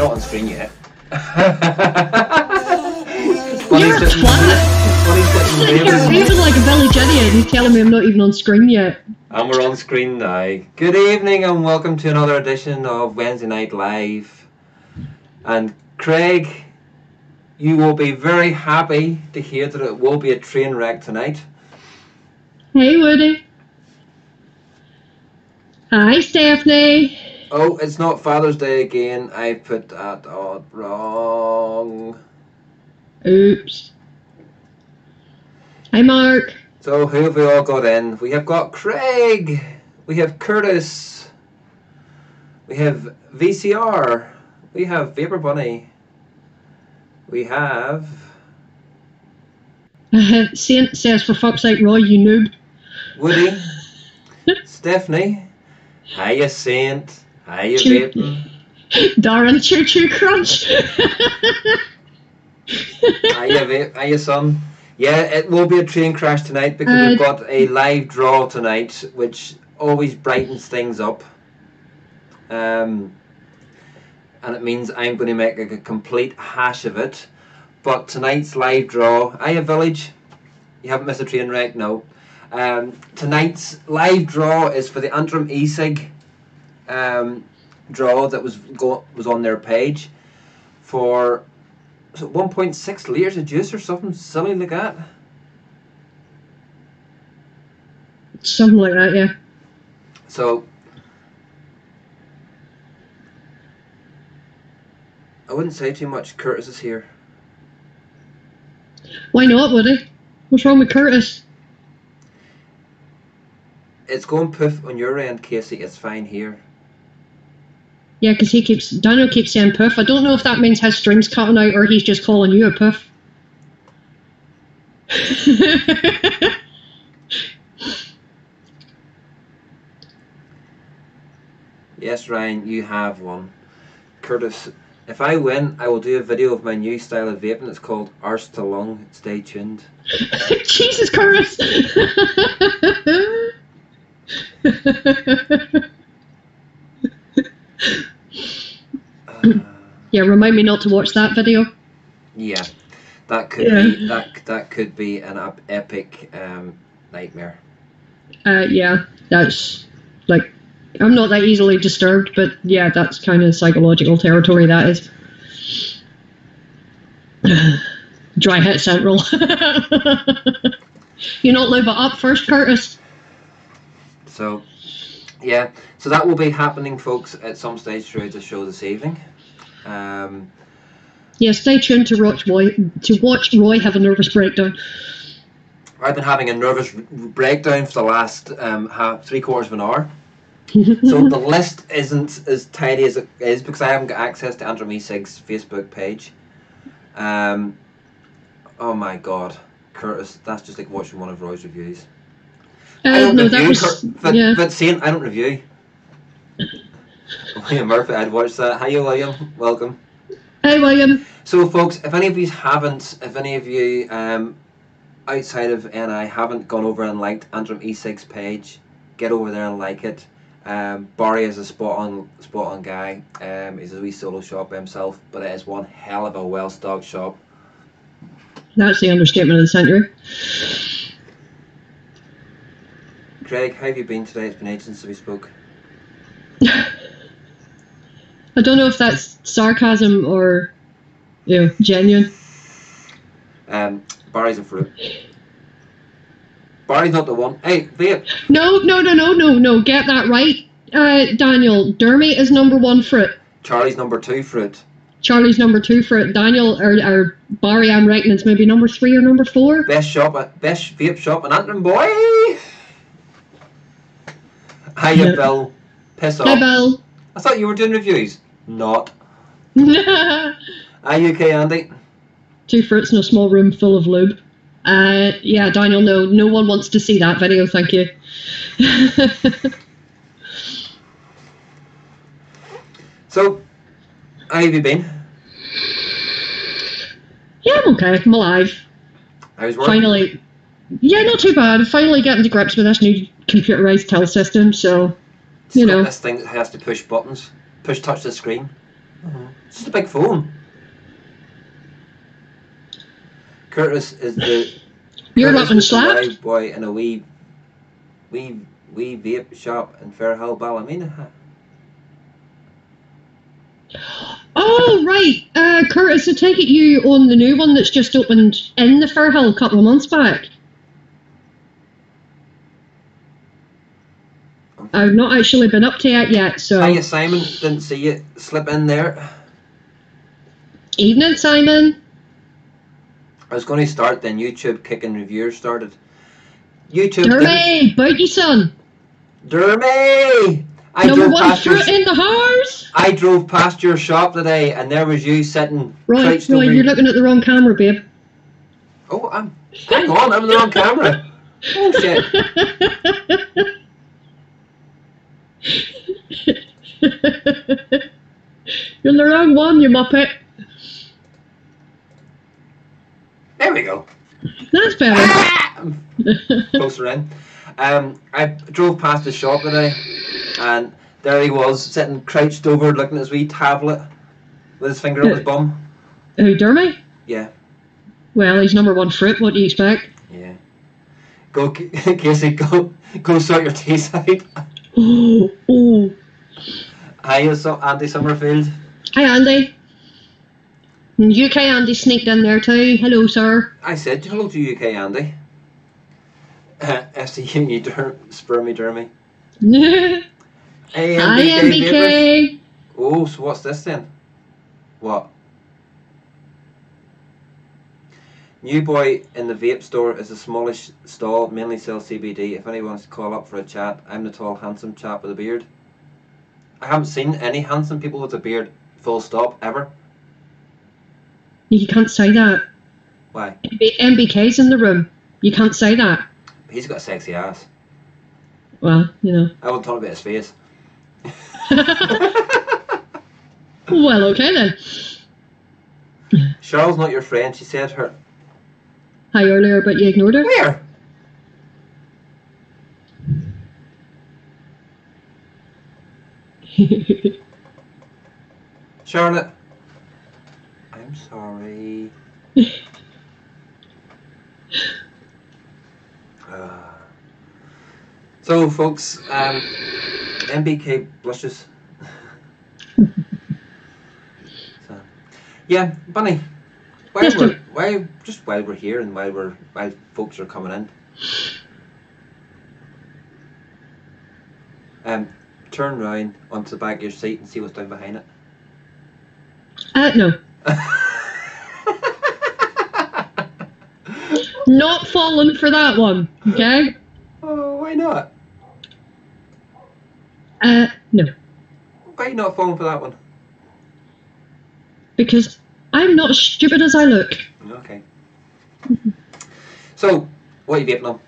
not on screen yet. You're a twat. You're even like a village idiot who's telling me I'm not even on screen yet. And we're on screen now. Good evening and welcome to another edition of Wednesday Night Live. And Craig, you will be very happy to hear that it will be a train wreck tonight. Hey Woody. Hi Stephanie. Oh, it's not Father's Day again. I put that on wrong. Oops. Hi Mark. So who have we all got in? We have got Craig. We have Curtis. We have VCR. We have Vapor Bunny. We have... Saint says, for fuck's sake, Roy, you noob. Woody. Stephanie. Hiya, Saint. Hiya, Vaping. Darren, Choo Choo Crunch. Hiya, Vape. Hiya, son. Yeah, it will be a train crash tonight because we've got a live draw tonight, which always brightens things up. And it means I'm going to make a complete hash of it. But tonight's live draw, Hiya, Village. You haven't missed a train wreck? No. Tonight's live draw is for the Antrim e-cig draw that was on their page for 1.6 litres of juice or something silly like that. Something like that, yeah. So I wouldn't say too much. Curtis is here. Why not, Woody? What's wrong with Curtis? It's going poof on your end, Casey. It's fine here. Yeah, because Daniel keeps saying poof. I don't know if that means his string's cutting out or he's just calling you a poof. Yes, Ryan, you have one. Curtis, if I win, I will do a video of my new style of vaping. It's called Arse to Lung. Stay tuned. Jesus, Curtis! Yeah, remind me not to watch that video. Yeah, that could be that could be an epic nightmare. Yeah, that's like, I'm not that easily disturbed, but yeah, that's kind of psychological territory, that is. Dry hit central. You not live it up first, Curtis. So, yeah, so that will be happening, folks, at some stage throughout the show this evening. Yeah, stay tuned to watch Roy have a nervous breakdown. I've been having a nervous breakdown for the last 3/4 of an hour. So the list isn't as tidy as it is because I haven't got access to Antrim e-cig's Facebook page. Oh my god, Curtis, that's just like watching one of Roy's reviews. I don't review, but Saint, I don't review. William Murphy, I'd watch that. Hiya, William. Welcome. Hey, William. So, folks, if any of you outside of NI haven't gone over and liked Antrim e-cig's page, get over there and like it. Barry is a spot on guy. He's a wee solo shop by himself, but it is one hell of a well-stocked shop. That's the understatement of the century. Craig, how have you been today? It's been ages since we spoke. I don't know if that's sarcasm or, genuine. Barry's a fruit. Barry's not the one. Hey, Vape. No. Get that right, Daniel. Dermy is number 1 fruit. Charlie's number 2 fruit. Charlie's number 2 fruit. Daniel or Barry, I'm reckoning it's maybe number 3 or number 4. Best vape shop in Antrim, boy. Hiya, Bill. Piss off. Hi, Bill. I thought you were doing reviews. Not. Are you okay, Andy? 2 fruits in a small room full of lube. Yeah, Daniel, no one wants to see that video, thank you. So, how have you been? Yeah, I'm okay. I'm alive. How's work? Finally. Yeah, not too bad. Finally getting to grips with this new computerized tell system, so, This thing that has to push buttons. Touch the screen. It's just a big phone. Curtis is the You're Curtis loving was the slapped. live boy in a wee vape shop in Fairhill, Ballymena. Oh, right. Curtis, I take it you own the new one that's just opened in the Fairhill a couple of months back. I've not actually been up to it yet, so... Hiya, Simon. Didn't see you slip in there. Evening, Simon. I was going to start, then YouTube kicking reviewers started. YouTube Dermy, bout son. Dermy! Number one fruit in the house. I drove past your shop today, and there was you sitting crouched over. You're looking at the wrong camera, babe. Oh, hang on, I'm in the wrong camera. Oh, shit. You're in the wrong one, you muppet. There we go. That's better. Closer in. I drove past the shop today, and there he was, sitting crouched over, looking at his wee tablet, with his finger up his bum. Who, Dermy? Yeah. Well, he's number one fruit, what do you expect? Yeah. Go, Casey, go sort your teeth out. Oh. Hi, Andy Summerfield. Hi, Andy. UK Andy sneaked in there too. Hello, sir. I said hello to UK Andy. STU Spermy Dermy. Hey, Hi, MBK. Oh, so what's this then? What? New boy in the vape store is a smallish stall, mainly sells CBD. If anyone wants to call up for a chat, I'm the tall, handsome chap with a beard. I haven't seen any handsome people with a beard, full stop, ever. You can't say that. Why? MBK's in the room. You can't say that. He's got a sexy ass. Well, you know. I won't talk about his face. Well, okay then. Charles not your friend, she said her. Hi earlier, but you ignored her. Where? Charlotte. I'm sorry. So, folks, MBK blushes. So, yeah, Bunny. While we're here and while folks are coming in, turn round onto the back of your seat and see what's down behind it. No. Not falling for that one, okay? Oh, why not? No. Why are you not falling for that one? Because I'm not as stupid as I look. Okay. So, what are you vaping on?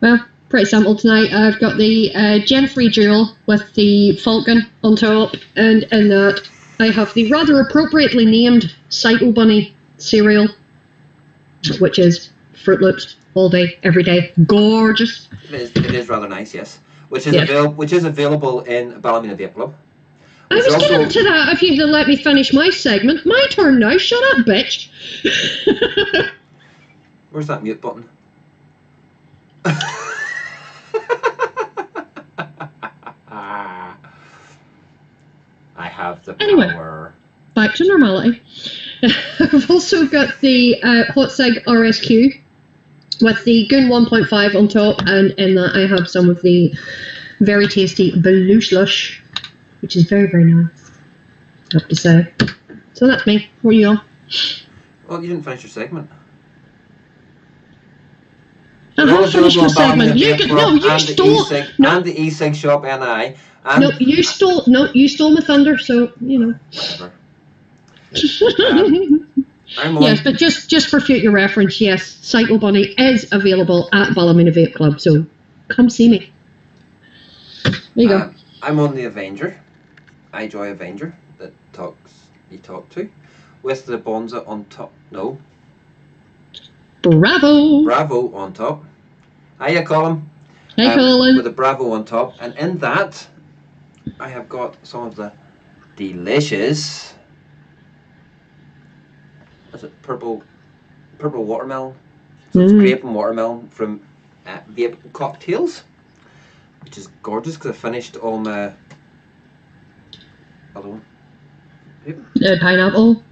Well, pretty simple tonight. I've got the Gen 3 Dual with the Falcon on top, and in that I have the rather appropriately named Psycho Bunny cereal, which is Fruit Loops all day, every day. Gorgeous. It is rather nice, yes. Which is available in Ballymena Vape Club. I was getting to that if you'd let me finish my segment. My turn now. Shut up, bitch. Where's that mute button? I have the power. Anyway, back to normality. I've also got the Hot Sig RSQ with the Goon 1.5 on top, and in that I have some of the very tasty Blue Slush, which is very, very nice, I have to say. So that's me. Where are you on? Well, you didn't finish your segment. I have finished my segment. You stole. And the e-cig shop NI. And you stole my thunder. So you know. Whatever. Yes, but just for future reference, yes, Psycho Bunny is available at Ballymena Vape Club. So come see me. There you go. I'm on the Avenger. I Joy Avenger that you talk to, with the Bonza on top. No. Bravo on top. Hiya, Colin. Hey, Colin. With a Bravo on top, and in that, I have got some of the delicious. Is it purple watermelon? So it's grape and watermelon from Vape Cocktails, which is gorgeous because I finished all my other one. Pineapple.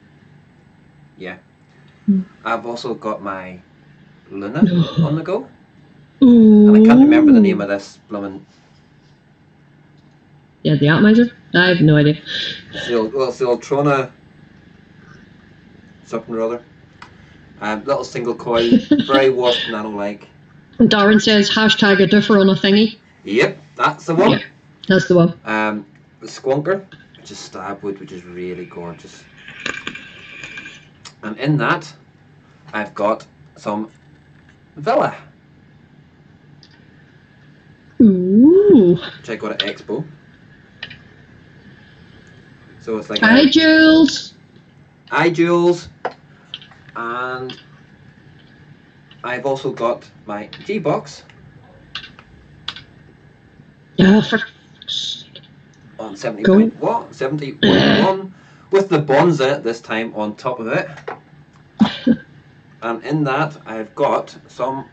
Yeah. I've also got my Luna on the go. Ooh. And I can't remember the name of this blooming. Yeah, the atomizer? I have no idea. It's the Ultrona something or other. Little single coil, very wasp nano-like. Darren says hashtag a differ on a thingy. Yep, that's the one. Yeah, that's the one. The Squonker, which is stabwood, which is really gorgeous. And in that, I've got some Villa. Ooh. Which I got at Expo. So it's like Hi, Jules. Hi, Jules. And I've also got my G-Box. Oh, for on 70.1 with the bonds in it this time on top of it. And in that I've got some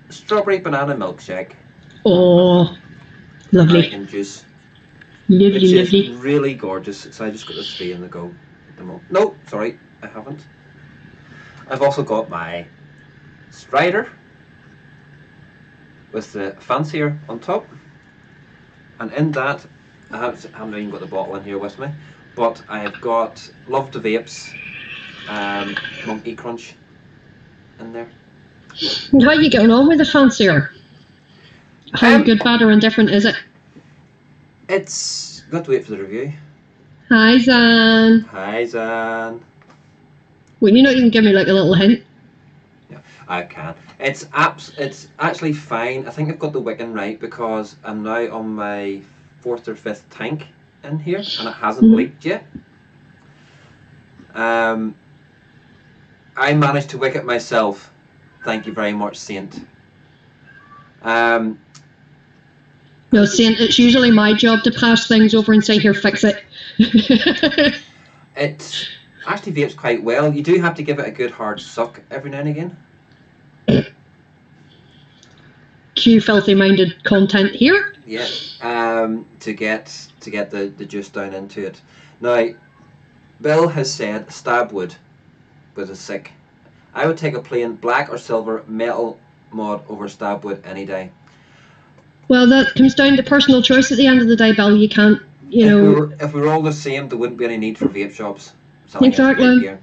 strawberry banana milkshake. Oh, lovely. American juice. Lovely, which is lovely. really gorgeous. So I just got the 3 in the go at the moment. No, sorry, I haven't. I've also got my Strider with the fancier on top. And in that, I haven't even got the bottle in here with me, but I have got Love to Vapes Monkey Crunch in there. How are you getting on with the fancier? How good, bad, or indifferent is it? It's got to wait for the review. Hi, Zan. Hi, Zan. Will you not even give me like a little hint? Yeah, I can. It's actually fine. I think I've got the wicking right because I'm now on my 4th or 5th tank in here and it hasn't leaked yet. I managed to wick it myself. Thank you very much, Saint. No, Saint, it's usually my job to pass things over and say, here, fix it. It actually vapes quite well. You do have to give it a good hard suck every now and again. Cue filthy-minded content here. Yeah, to get the juice down into it. Now, Bill has said stabwood with a sick. I would take a plain black or silver metal mod over stabwood any day. Well, that comes down to personal choice at the end of the day, Bill. You can't, If we were all the same, there wouldn't be any need for vape shops. Exactly. Gear.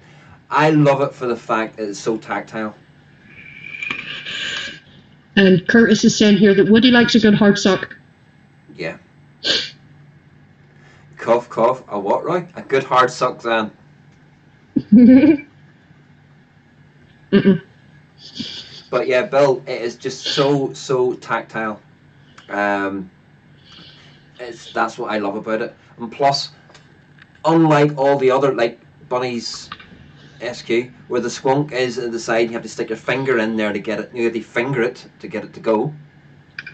I love it for the fact that it's so tactile. And Curtis is saying here that Woody likes a good hard suck. Yeah. Cough, cough. A what, Roy? A good hard suck, then. But yeah, Bill, it is just so tactile. That's what I love about it. And plus, unlike all the other, like Bunny's SQ, where the squonk is at the side, you have to stick your finger in there to get it. You have to finger it to get it to go.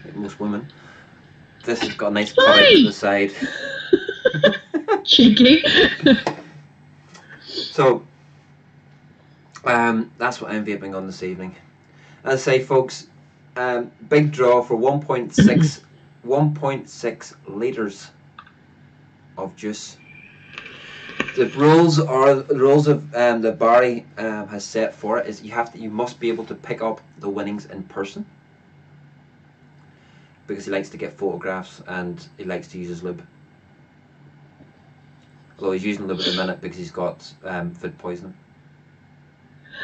Like most women. This has got a nice cut out to the side. Cheeky. So, that's what I'm vaping on this evening. As I say, folks, big draw for 1.6 litres of juice. The rules of the Barry has set for it is you must be able to pick up the winnings in person, because he likes to get photographs and he likes to use his lube. Although he's using lube at the minute because he's got food poisoning.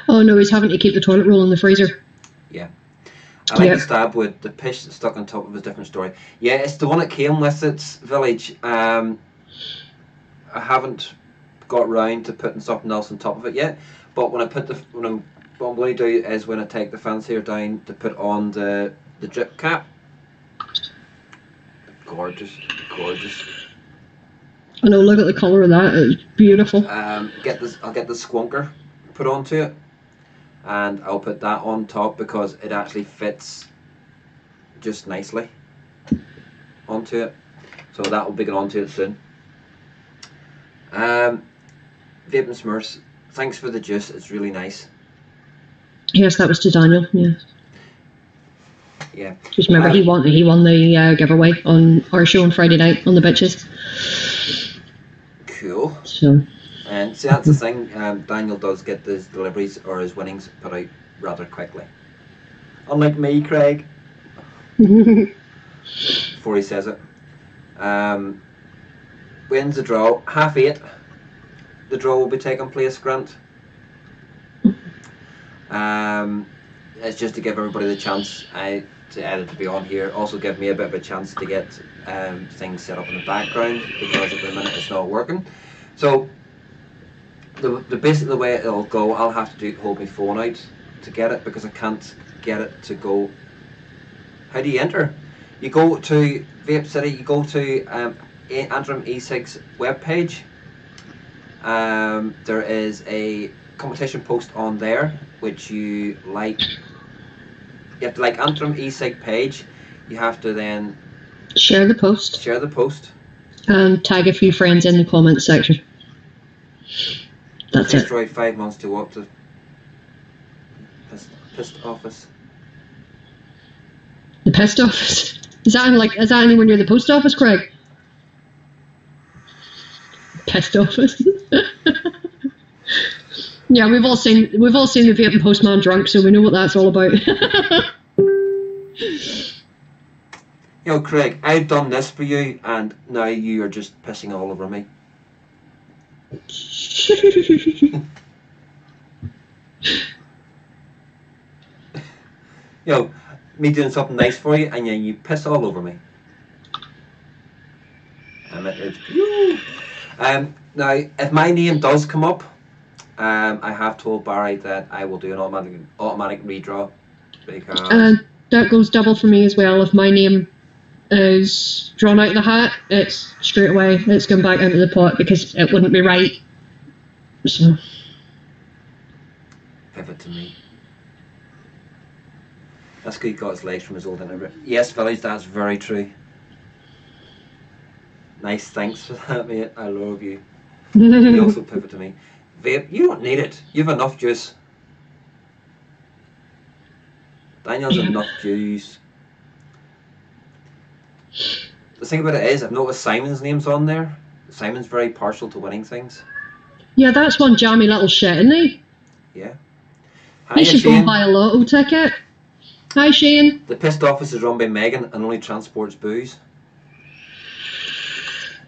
Oh no, he's having to keep the toilet roll in the freezer. Yeah. I like the stabwood. The pish that's stuck on top of it is a different story. Yeah, it's the one that came with its village. I haven't got round to putting something else on top of it yet. But when I put what I'm going to do is when I take the fancier down to put on the drip cap. Gorgeous, gorgeous. I know. Look at the colour of that. It's beautiful. I'll get the squonker put onto it. And I'll put that on top because it actually fits just nicely onto it. So that will be going onto it soon. Vaping Smurfs, thanks for the juice. It's really nice. Yes, that was to Daniel. Yeah. Yeah. Just remember, he won the giveaway on our show on Friday night on the Bitches. Cool. So. And see, that's the thing. Daniel does get his deliveries or his winnings put out rather quickly. Unlike me, Craig. Before he says it. Wins the draw. 8:30. The draw will be taking place, Grant. It's just to give everybody the chance to be on here. Also give me a bit of a chance to get things set up in the background, because at the minute it's not working. So basically the way it'll go, I'll have to hold my phone out to get it, because I can't get it to go. How do you enter? You go to Vape City, you go to Antrim E6 webpage. There is a competition post on there which you like. You have to like Antrim E6 page. You have to then share the post. Share the post. And tag a few friends in the comments section. That's it. Destroy 5 months to walk to pissed office. The pissed office? Is that anywhere near the post office, Craig? Pissed office. Yeah, we've all seen the Vaping Postman drunk, so we know what that's all about. Yo, Craig, I've done this for you, and now you are just pissing all over me. Yo, me doing something nice for you, and then you piss all over me. Now, if my name does come up, I have told Barry that I will do an automatic redraw, because that goes double for me as well. If my name is drawn out of the hat, it's straight away, it's going back into the pot, because it wouldn't be right. So pivot to me. That's good. He got his legs from his old interview. Yes, Village, that's very true. Nice, thanks for that, mate. I love you. You also pivot to me. Vape, you don't need it. You have enough juice. Daniel's enough juice. The thing about it is, I've noticed Simon's name's on there. Simon's very partial to winning things. Yeah, that's one jammy little shit, isn't he? Yeah. He should go and buy a lotto ticket. Hi, Shane. The pissed office is run by Megan and only transports booze.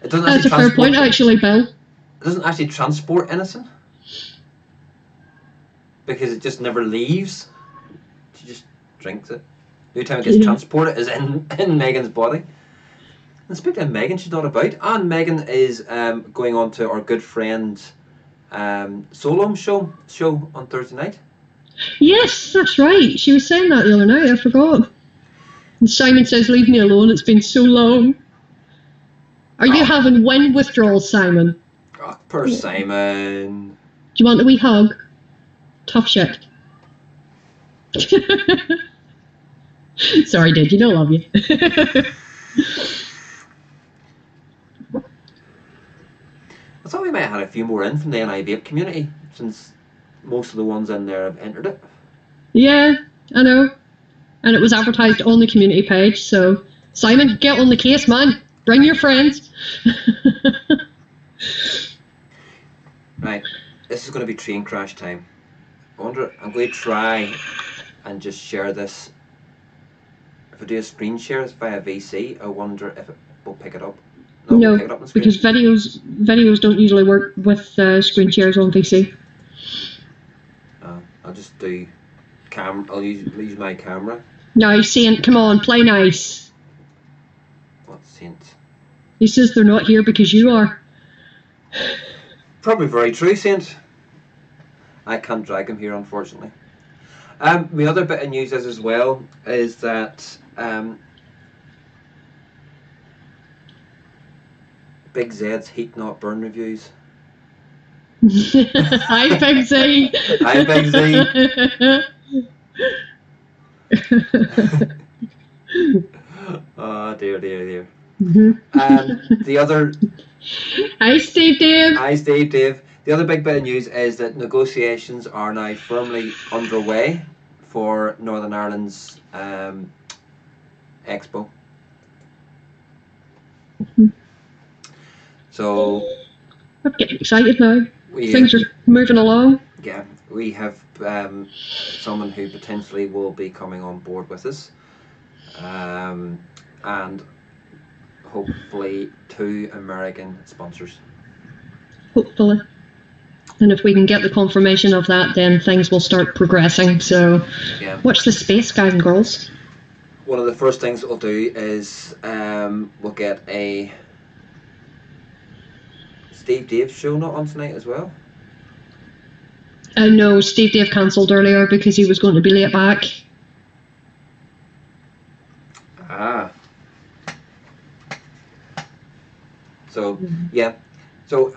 It doesn't. That's a fair point, actually, Bill. It doesn't actually transport anything, because it just never leaves. She just drinks it. The only time it gets transported is in Megan's body. And speaking of Megan, she's not about. And Megan is going on to our good friend Solom show on Thursday night. Yes, that's right. She was saying that the other night. I forgot. And Simon says, "Leave me alone. It's been so long." Are you having wind withdrawals, Simon? Oh, poor Simon. Do you want a wee hug? Tough shit. Sorry, dude. You know I love you. I thought we might have had a few more in from the NI Vape community, since most of the ones in there have entered it. Yeah, I know. And it was advertised on the community page, so Simon, get on the case, man. Bring your friends. Right, this is going to be train crash time. I'm going to try and just share this. If I do a screen share via VC, I wonder if it will pick it up. No, pick it up on screen. Because videos don't usually work with screen shares on VC. I'll just do I'll use my camera. No, Saint, come on, play nice. What Saint? He says they're not here because you are. Probably very true, Saint. I can't drag him here, unfortunately. My other bit of news as well is that Big Zed's Heat Not Burn reviews. Hi, Big Z. Hi, Big Z. Oh, dear. The other... Hi, Steve Dave. Hi, Steve Dave. The other big bit of news is that negotiations are now firmly underway for Northern Ireland's Expo. So I'm getting excited now. We, Things are moving along. Yeah, we have someone who potentially will be coming on board with us, and hopefully 2 American sponsors. Hopefully. And if we can get the confirmation of that, then things will start progressing. So yeah. Watch the space, guys and girls. One of the first things that we'll do is we'll get a Steve Dave show not on tonight as well. No, Steve Dave cancelled earlier because he was going to be late back. Ah. So, yeah. So,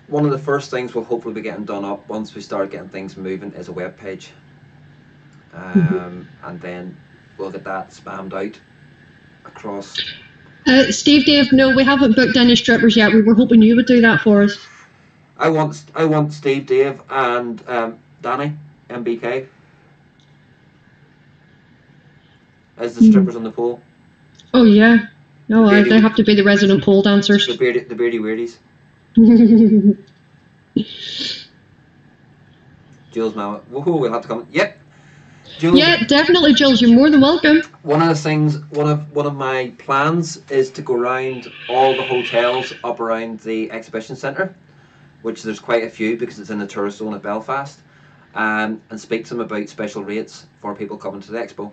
one of the first things we'll hopefully be getting done up once we start getting things moving is a web page. And then we'll get that spammed out across. Steve Dave, no, we haven't booked any strippers yet. We were hoping you would do that for us. I want Steve Dave and Danny MBK as the strippers on the pole. Oh yeah, no, they have to be the resident pole dancers. The beardy weirdies. Jules, mama, woohoo! We'll have to come. Yep. Jules, yeah, definitely, Jules. You're more than welcome. One of the things, one of my plans is to go around all the hotels up around the exhibition centre, which there's quite a few because it's in the tourist zone of Belfast, and speak to them about special rates for people coming to the expo.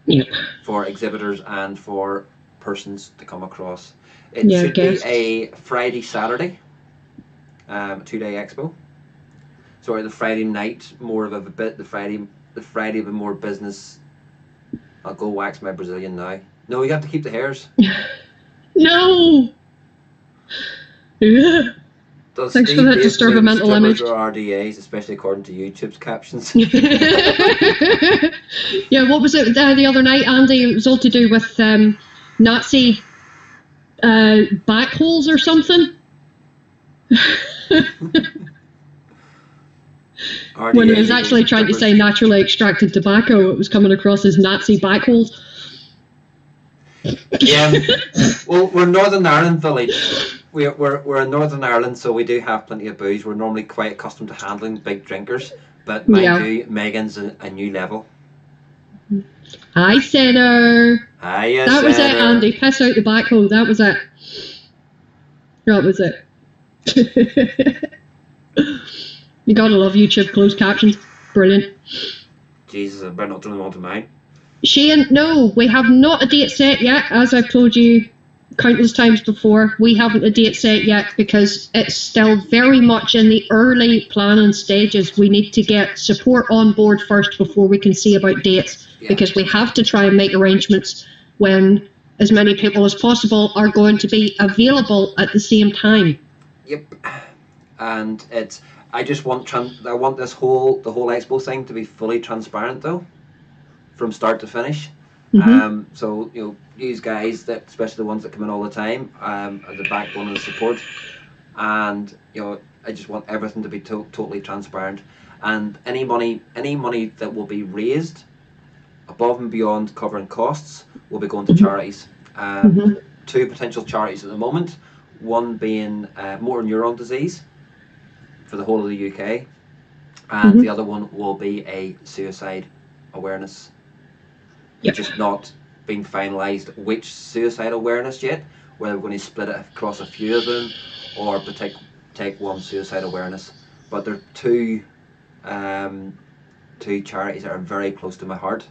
Yep. For exhibitors and for persons to come across. It should be a Friday, Saturday, 2-day expo. Sorry, the Friday night more of a bit. The Friday a bit more business. I'll go wax my Brazilian now. No, you have to keep the hairs. No. Does Thanks Steve for that disturbing mental image. Or RDAs, especially according to YouTube's captions. Yeah, what was it the other night, Andy? It was all to do with Nazi back holes or something. When he was actually trying to say naturally extracted tobacco, it was coming across as Nazi back holes. Yeah, well, we're Northern Ireland village. We're in Northern Ireland, so we do have plenty of booze. We're normally quite accustomed to handling big drinkers, but mind you, Megan's a new level. Hi, Sinner. Hiya, that was Sinner. It, Andy. Piss out the back hole. That was it. That was it. You gotta love YouTube closed captions. Brilliant. Jesus, I better not turn them on to mine. Shane, no, we have not a date set yet. As I've told you countless times before, we haven't a date set yet because it's still very much in the early planning stages. We need to get support on board first before we can see about dates, because we have to try and make arrangements when as many people as possible are going to be available at the same time. Yep. And I just want I want the whole expo thing to be fully transparent though, from start to finish. So these guys, that especially the ones that come in all the time, are the backbone of the support, and I just want everything to be totally transparent, and any money that will be raised above and beyond covering costs will be going to charities. 2 potential charities at the moment, one being motor neuron disease for the whole of the UK, and the other one will be a suicide awareness. It's just not been finalised which suicide awareness yet, whether we're going to split it across a few of them or take one suicide awareness. But there are two charities that are very close to my heart.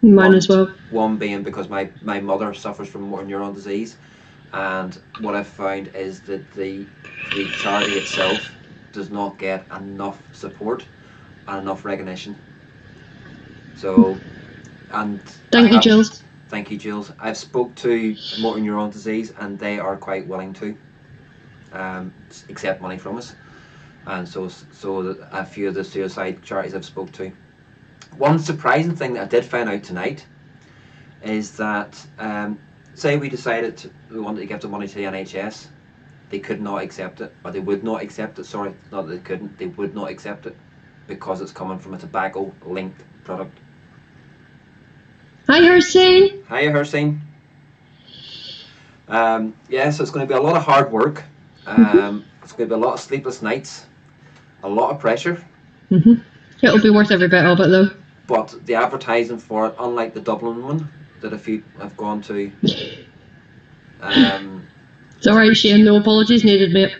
Mine as well. One being because my mother suffers from motor neuron disease, and what I've found is that the charity itself does not get enough support and enough recognition. So, and thank you, Jules. Thank you, Jules. I've spoke to motor neuron disease, and they are quite willing to accept money from us, and so a few of the suicide charities I've spoke to. One surprising thing that I did find out tonight is that say we decided we wanted to give the money to the NHS, they could not accept it, or they would not accept it. Sorry, not that they couldn't. They would not accept it because it's coming from a tobacco-linked product. Hi, Hussein. Hiya, Hussein. Yeah, so it's going to be a lot of hard work. It's going to be a lot of sleepless nights, a lot of pressure. It'll be worth every bit of it, though. But the advertising for it, unlike the Dublin one that a few have gone to, it's alright, Shane. No apologies needed, mate.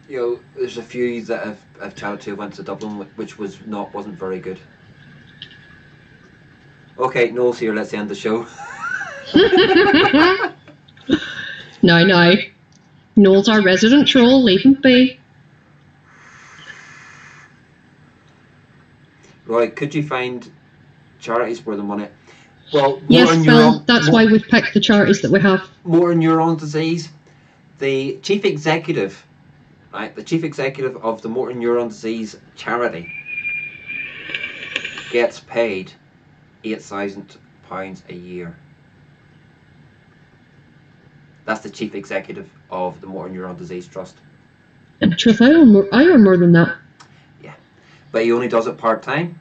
you know, there's a few that I've chatted to went to Dublin, which wasn't very good. Okay, Noel's here. Let's end the show. No. Noel's our resident troll. Leave him be. Roy, could you find charities where the money? Well, yes, Phil. That's why we've picked the charities that we have. Motor neuron disease. The chief executive, right? The chief executive of the motor neuron disease charity gets paid £8,000 a year. That's the chief executive of the Motor Neuron Disease Trust. In truth, I earn more than that. Yeah, but he only does it part time.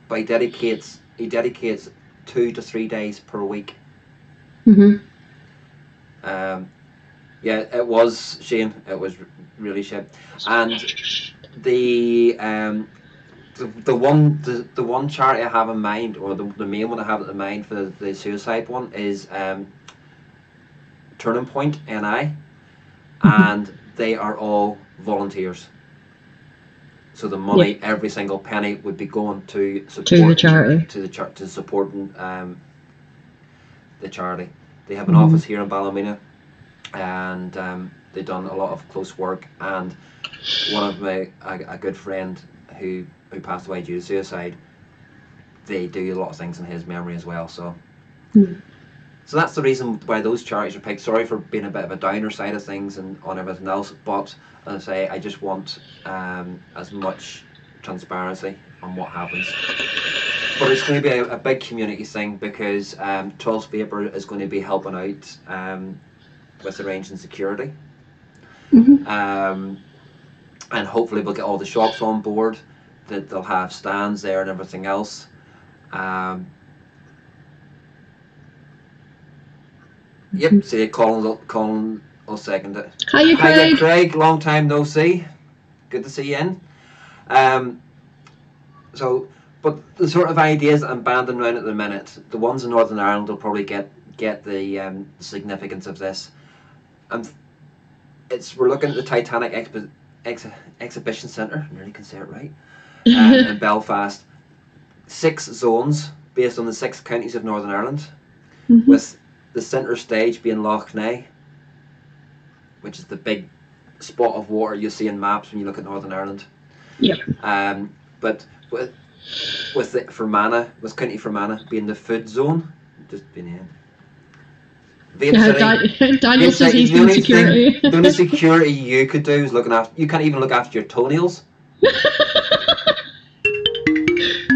But he dedicates 2 to 3 days per week. Yeah, it was Shane. It was really shit. And the one charity I have in mind, or the main one I have in mind for the suicide one is Turning Point NI, and they are all volunteers. So the money, every single penny, would be going to support the charity, to supporting the charity. They have an office here in Ballymena, and they've done a lot of close work. And one of a good friend who passed away due to suicide, they do a lot of things in his memory as well. So. So that's the reason why those charities are picked. Sorry for being a bit of a downer side of things and on everything else, but as I say, I just want as much transparency on what happens. But it's going to be a big community thing because 12's Vapor is going to be helping out with arranging security. And hopefully we'll get all the shops on board, that they'll have stands there and everything else. Yep, see, Colin will second it. Hiya, Craig. Hiya, Craig. Long time no see. Good to see you in. So, but the sort of ideas I'm banding around at the minute, the ones in Northern Ireland will probably get the significance of this. And we're looking at the Titanic Exhibition Centre. I nearly can say it right. In Belfast, 6 zones based on the 6 counties of Northern Ireland, with the centre stage being Lough Neagh, which is the big spot of water you see in maps when you look at Northern Ireland. Yep. But with County Fermanagh being the food zone, just being in. Daniel says he's doing security. The only security you could do is looking after. You can't even look after your toenails.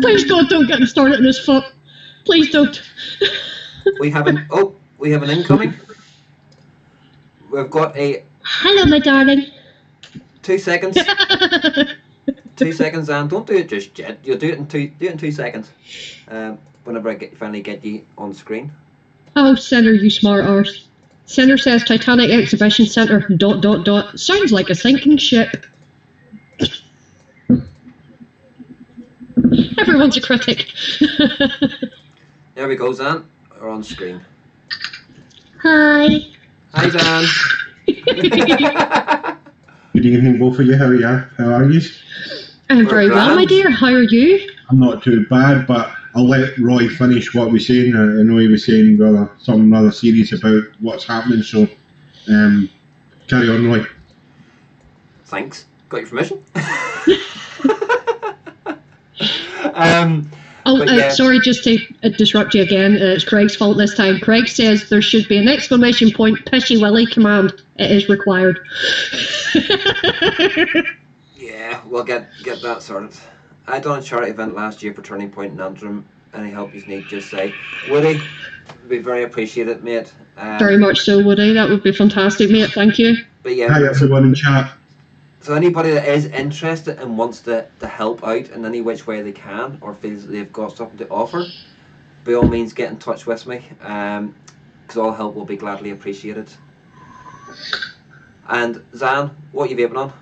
Please don't get him started on his foot. Please don't. We have an incoming. We've got a. Hello, my darling. 2 seconds. 2 seconds, and don't do it just yet. You'll do it in 2 seconds. Whenever I finally get you on screen. Oh, Centre, you smart arse. Centre says Titanic Exhibition Centre. ... Sounds like a sinking ship. Everyone's a critic. There we go, Zan. We're on screen. Hi. Hi, Zan. Good evening, both of you. How are you? I'm very well, my dear. How are you? I'm not too bad, but I'll let Roy finish what we're saying. I know he was saying something rather serious about what's happening, so carry on, Roy. Thanks. Got your permission? Sorry, just to disrupt you again. It's Craig's fault this time. Craig says there should be an exclamation point, Pishy Willy command. It is required. Yeah, we'll get that sorted. I done a charity event last year for Turning Point in Antrim. any help you need, just say. Woody, we very appreciated, mate. Very much so, Woody. That would be fantastic, mate. Thank you. But yeah, Hi everyone in chat. so anybody that is interested and wants to help out in any which way they can, or feels that they've got something to offer, by all means get in touch with me, because all help will be gladly appreciated. And Zan, what are you vaping on?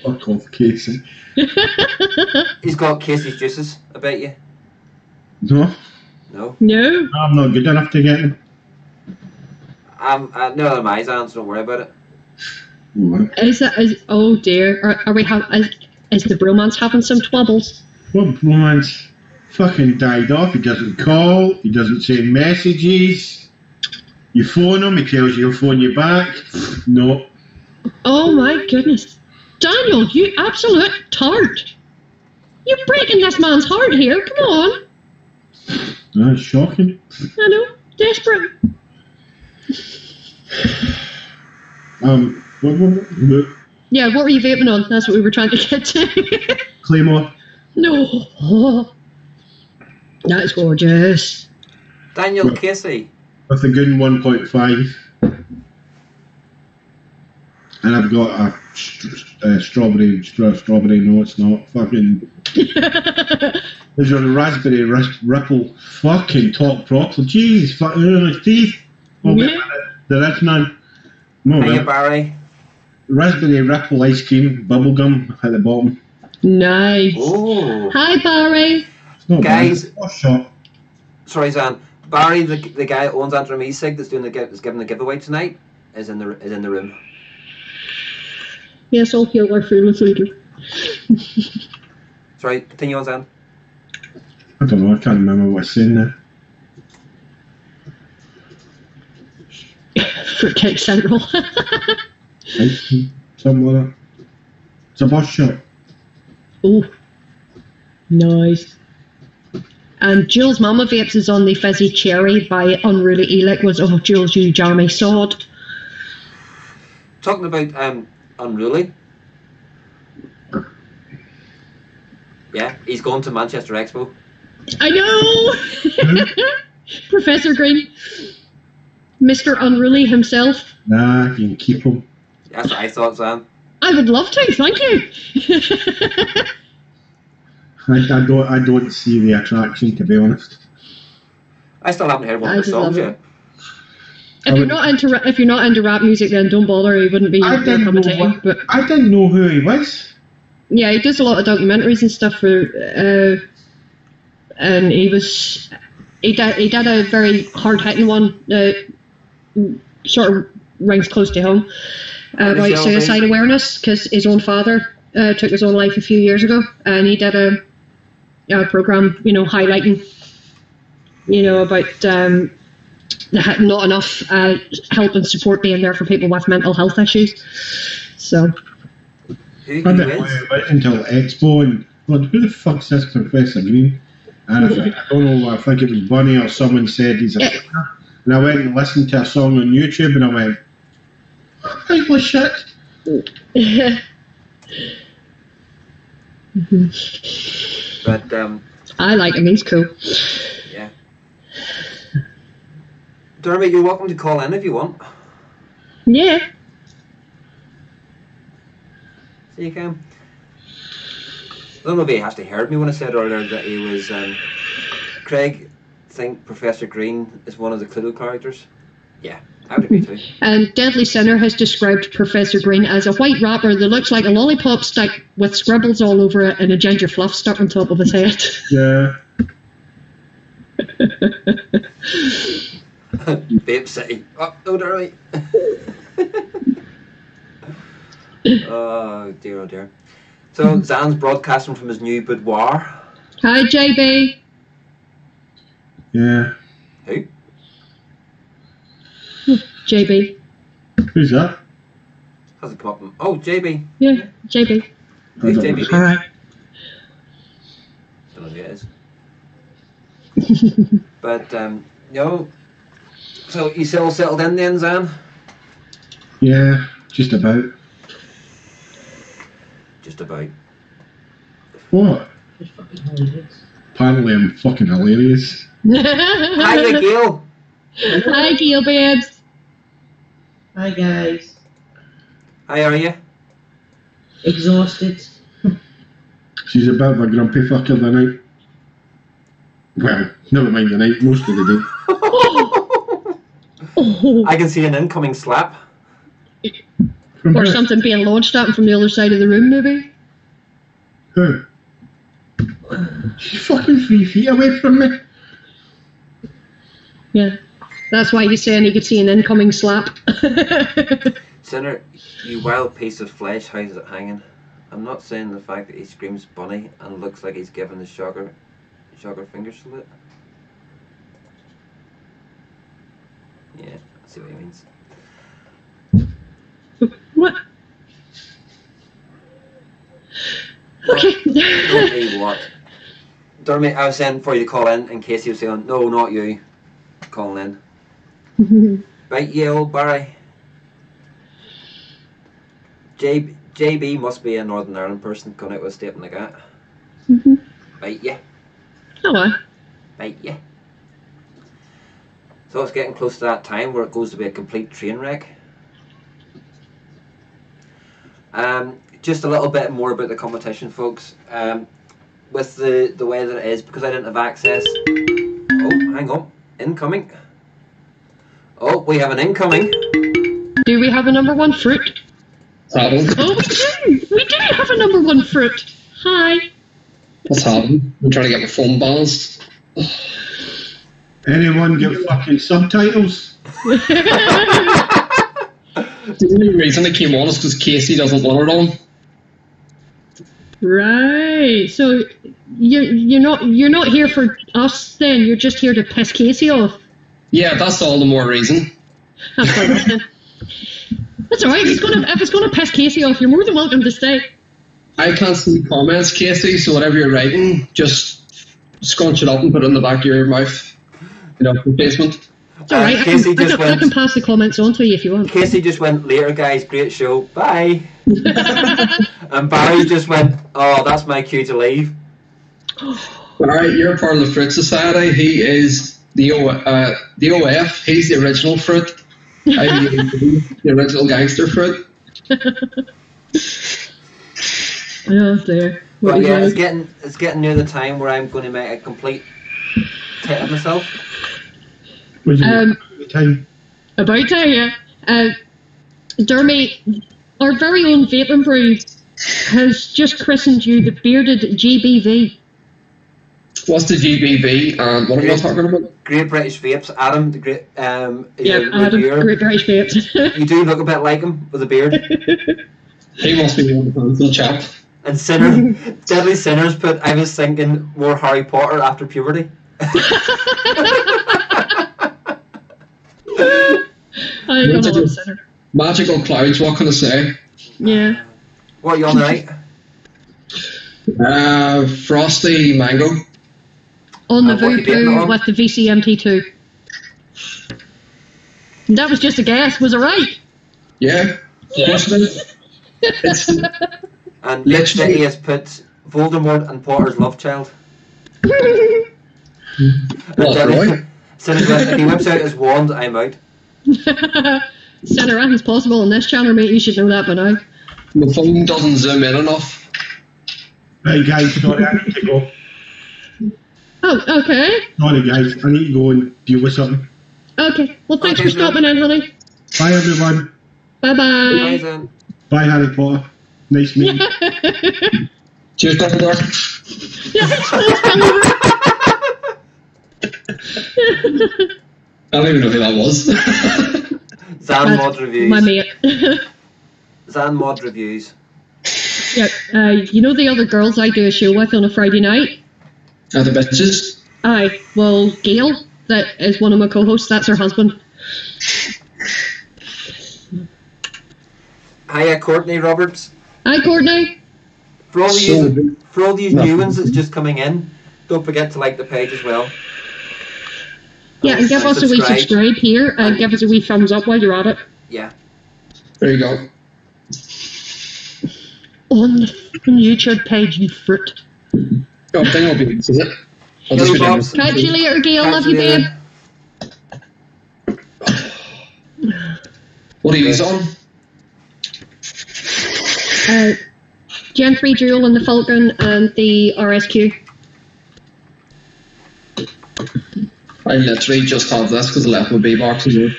Fuck off, Casey. He's got Casey's juices, I bet you. No, No? No. I'm not good enough to get them. No, am I, Zan, so don't worry about it. What? Oh dear. Are we is the bromance having some troubles? What romance? Fucking died off. He doesn't call. He doesn't send messages. You phone him. He tells you he'll phone you back. No. Oh my goodness. Daniel, you absolute tart. You're breaking this man's heart here. Come on. That's shocking. I know. Desperate. What? Yeah, what were you vaping on? That's what we were trying to get to. Claymore. No. Oh, that's gorgeous. Daniel Casey. With the Goon 1.5. And I've got a strawberry. No, it's not. Fucking. There's a raspberry ripple. Fucking top proper. Jeez, fucking teeth. Oh, Yeah. there is none. No, Hiya, Barry. raspberry ripple ice cream, bubblegum at the bottom. Nice. Oh. Hi, Barry. It's not Guys. bad. First shot. Sorry, Zan. Barry, the guy that owns Andrew Meesig that's giving the giveaway tonight, is in the room. Yes, I'll heal our fearless leader. Sorry, continue on, Zan. I don't know, I can't remember what I was saying there. Fruitcake Central. Ice cream, something like that. It's a bus shop. Oh, nice. And Jules' Mama Vapes is on the Fizzy Cherry by Unruly Elic. Was, oh, Jules, you jammy sod. Talking about Unruly. Yeah, he's going to Manchester Expo. I know! Professor Green. Mr. Unruly himself. Nah, you can keep them. That's what I thought, Zan. I would love to, thank you. I don't see the attraction, to be honest. I still haven't heard one I of the just love songs it. yet. If you're not into rap music, then don't bother. He wouldn't be commentating. But I didn't know who he was. yeah, he does a lot of documentaries and stuff for, and he did a very hard hitting one that sort of rings close to home about suicide awareness, because his own father took his own life a few years ago, and he did a program, highlighting, about not enough help and support being there for people with mental health issues. So. Who I didn't know is? who he was until Expo, and God, who the fuck's this Professor Green? And I don't know, I think it was Bunny or someone said he's a singer. And I went and listened to a song on YouTube, and I went, holy shit. But I like him, he's cool. yeah. Dermot, you're welcome to call in if you want. Yeah. So you can. I don't know if he actually heard me when I said earlier that he was. Craig, think Professor Green is one of the Cluedo characters? Yeah, I would agree too. And Deadly Sinner has described Professor Green as a white rapper that looks like a lollipop stick with scribbles all over it and a ginger fluff stuck on top of his head. Yeah. Vape City. Oh, no, Dermot. Oh dear, oh dear. So Zan's broadcasting from his new boudoir. Hi, JB. Yeah. Who? JB. Who's that? How's it come up? Oh, JB. Yeah, JB. Who's JB? Hi. Don't know who it is. But so you still settled in then, Zan? Yeah, just about. Just about. What? Apparently I'm fucking hilarious. Hiya, Gail. Hi, Gail babes. Hi guys. How are you? Exhausted. She's a bit of a grumpy fucker tonight. Well, never mind the night, most of the day. Oh. I can see an incoming slap. Or something being launched at him from the other side of the room, maybe. Who? She's fucking 3 feet away from me. Yeah. That's why he's saying he could see an incoming slap. Sinner, you wild piece of flesh, how's it hanging? I'm not saying the fact that he screams bunny and looks like he's giving the shocker finger salute. Yeah, I see what he means. What? Okay. Don't me what? Dermot, I was saying for you to call in case you were saying, no, not you. Calling in. Right, yeah, old Barry. JB must be a Northern Ireland person going out with a statement like that. Right, yeah. Hello. Right, yeah. So it's getting close to that time where it goes to be a complete train wreck. Just a little bit more about the competition, folks. With the way that it is, because I didn't have access. Oh, hang on. Incoming. Oh, we have an incoming. Do we have a number one fruit? Adam, Oh, we do! We do have a number one fruit. Hi. what's happening? I'm trying to get my phone balanced. Anyone get fucking subtitles? The only reason it came on is because Casey doesn't want it on. Right. So you're not here for us then. You're just here to piss Casey off. Yeah, that's all the more reason. That's quite right then. That's alright. If it's gonna piss Casey off, you're more than welcome to stay. I can't see comments, Casey, so whatever you're writing, just scrunch it up and put it in the back of your mouth. You know, replacement. It's alright. I can pass the comments on to you if you want. Casey just went, later guys, great show, bye. And Barry just went, oh, that's my cue to leave. Alright, you're part of the Fruit Society. He is the OF. He's the original fruit. I'm the original gangster fruit. Oh dear. But yeah, it's getting near the time where I'm going to make a complete tit of myself. Time. About time, yeah. Dermy, our very own Vaping Brew has just christened you the bearded GBV. What's the GBV and what am I talking about? Great British Vapes, Adam, the great Adam, reviewer. Great British Vapes. You do look a bit like him with a beard. He must be one of the handsome chap. And Sinner, Deadly Sinners put, I was thinking more Harry Potter after puberty. I don't know what's Sinner. Magical clouds, what can I say? Yeah. What are you on tonight? Frosty mango. On the And what you getting Vape on? with the VCMT2. That was just a guess, was it right? Yeah. It's, And Lit City has put Voldemort and Potter's love child. what, Roy? Sinner went, if he whips out his wand, I'm out. Sinner, anything's possible on this channel, mate. You should know that by now. My phone doesn't zoom in enough. Right, guys, sorry, I need to go. Oh, okay. Sorry, guys, I need to go and deal with something. Okay. Well, thanks Okay, for stopping in, honey. Bye, everyone. Bye-bye. Bye, then. Bye, Harry Potter. Nice meeting you. Cheers, Dumbledore. I don't even know who that was. Zan Mod Reviews. My mate. Zan Mod Reviews. Yeah, you know the other girls I do a show with on a Friday night? The bitches. Aye, well, Gail, that is one of my co-hosts, that's her husband. Hiya, Courtney Roberts. Hi, Courtney. For all these new ones that's just coming in, don't forget to like the page as well. Yeah, and give us a wee subscribe. subscribe here, and give us a wee thumbs up while you're at it. Yeah. There you go. On the YouTube page, you fruit. Oh, thing will be, is it? I'll just Hilly be Bobs. Catch you later, Gail. Catch Love you you, babe. later. What are you on? Gen 3 Dual and the Falcon and the RSQ. I literally just have this because I left my B box as well.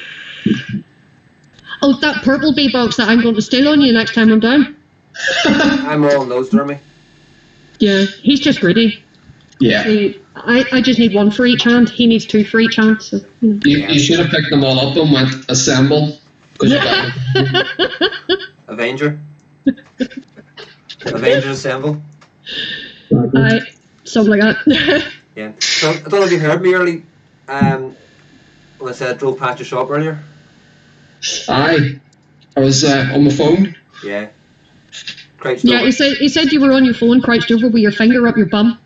Oh, that purple B box that I'm going to steal on you next time I'm down. I'm all nose, Jeremy. Yeah, he's just greedy. Yeah. I just need one for each hand. He needs two for each hand. So, You should have picked them all up and went assemble. Avenger. Avengers Assemble. Something like that. Yeah. So I don't know if you heard me early. When I said I drove past your shop earlier. Aye. I was on my phone. Yeah. Crouched Yeah, over. he said you were on your phone, crouched over with your finger up your bum.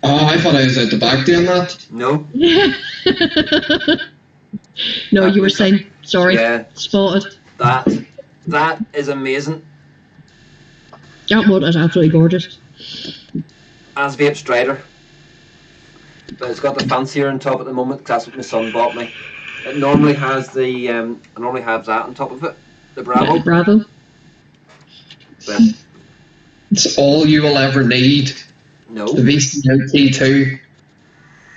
Oh, I thought I was out the back doing that. No. No, you were saying. Sorry. Yeah. Spotted. That is amazing. That mod is absolutely gorgeous. As Vape Strider. But it's got the fancier on top at the moment because that's what my son bought me. It normally has the I normally have that on top of it. The Bravo. Yeah, Bravo. But It's all you will ever need. no. The VCM T2.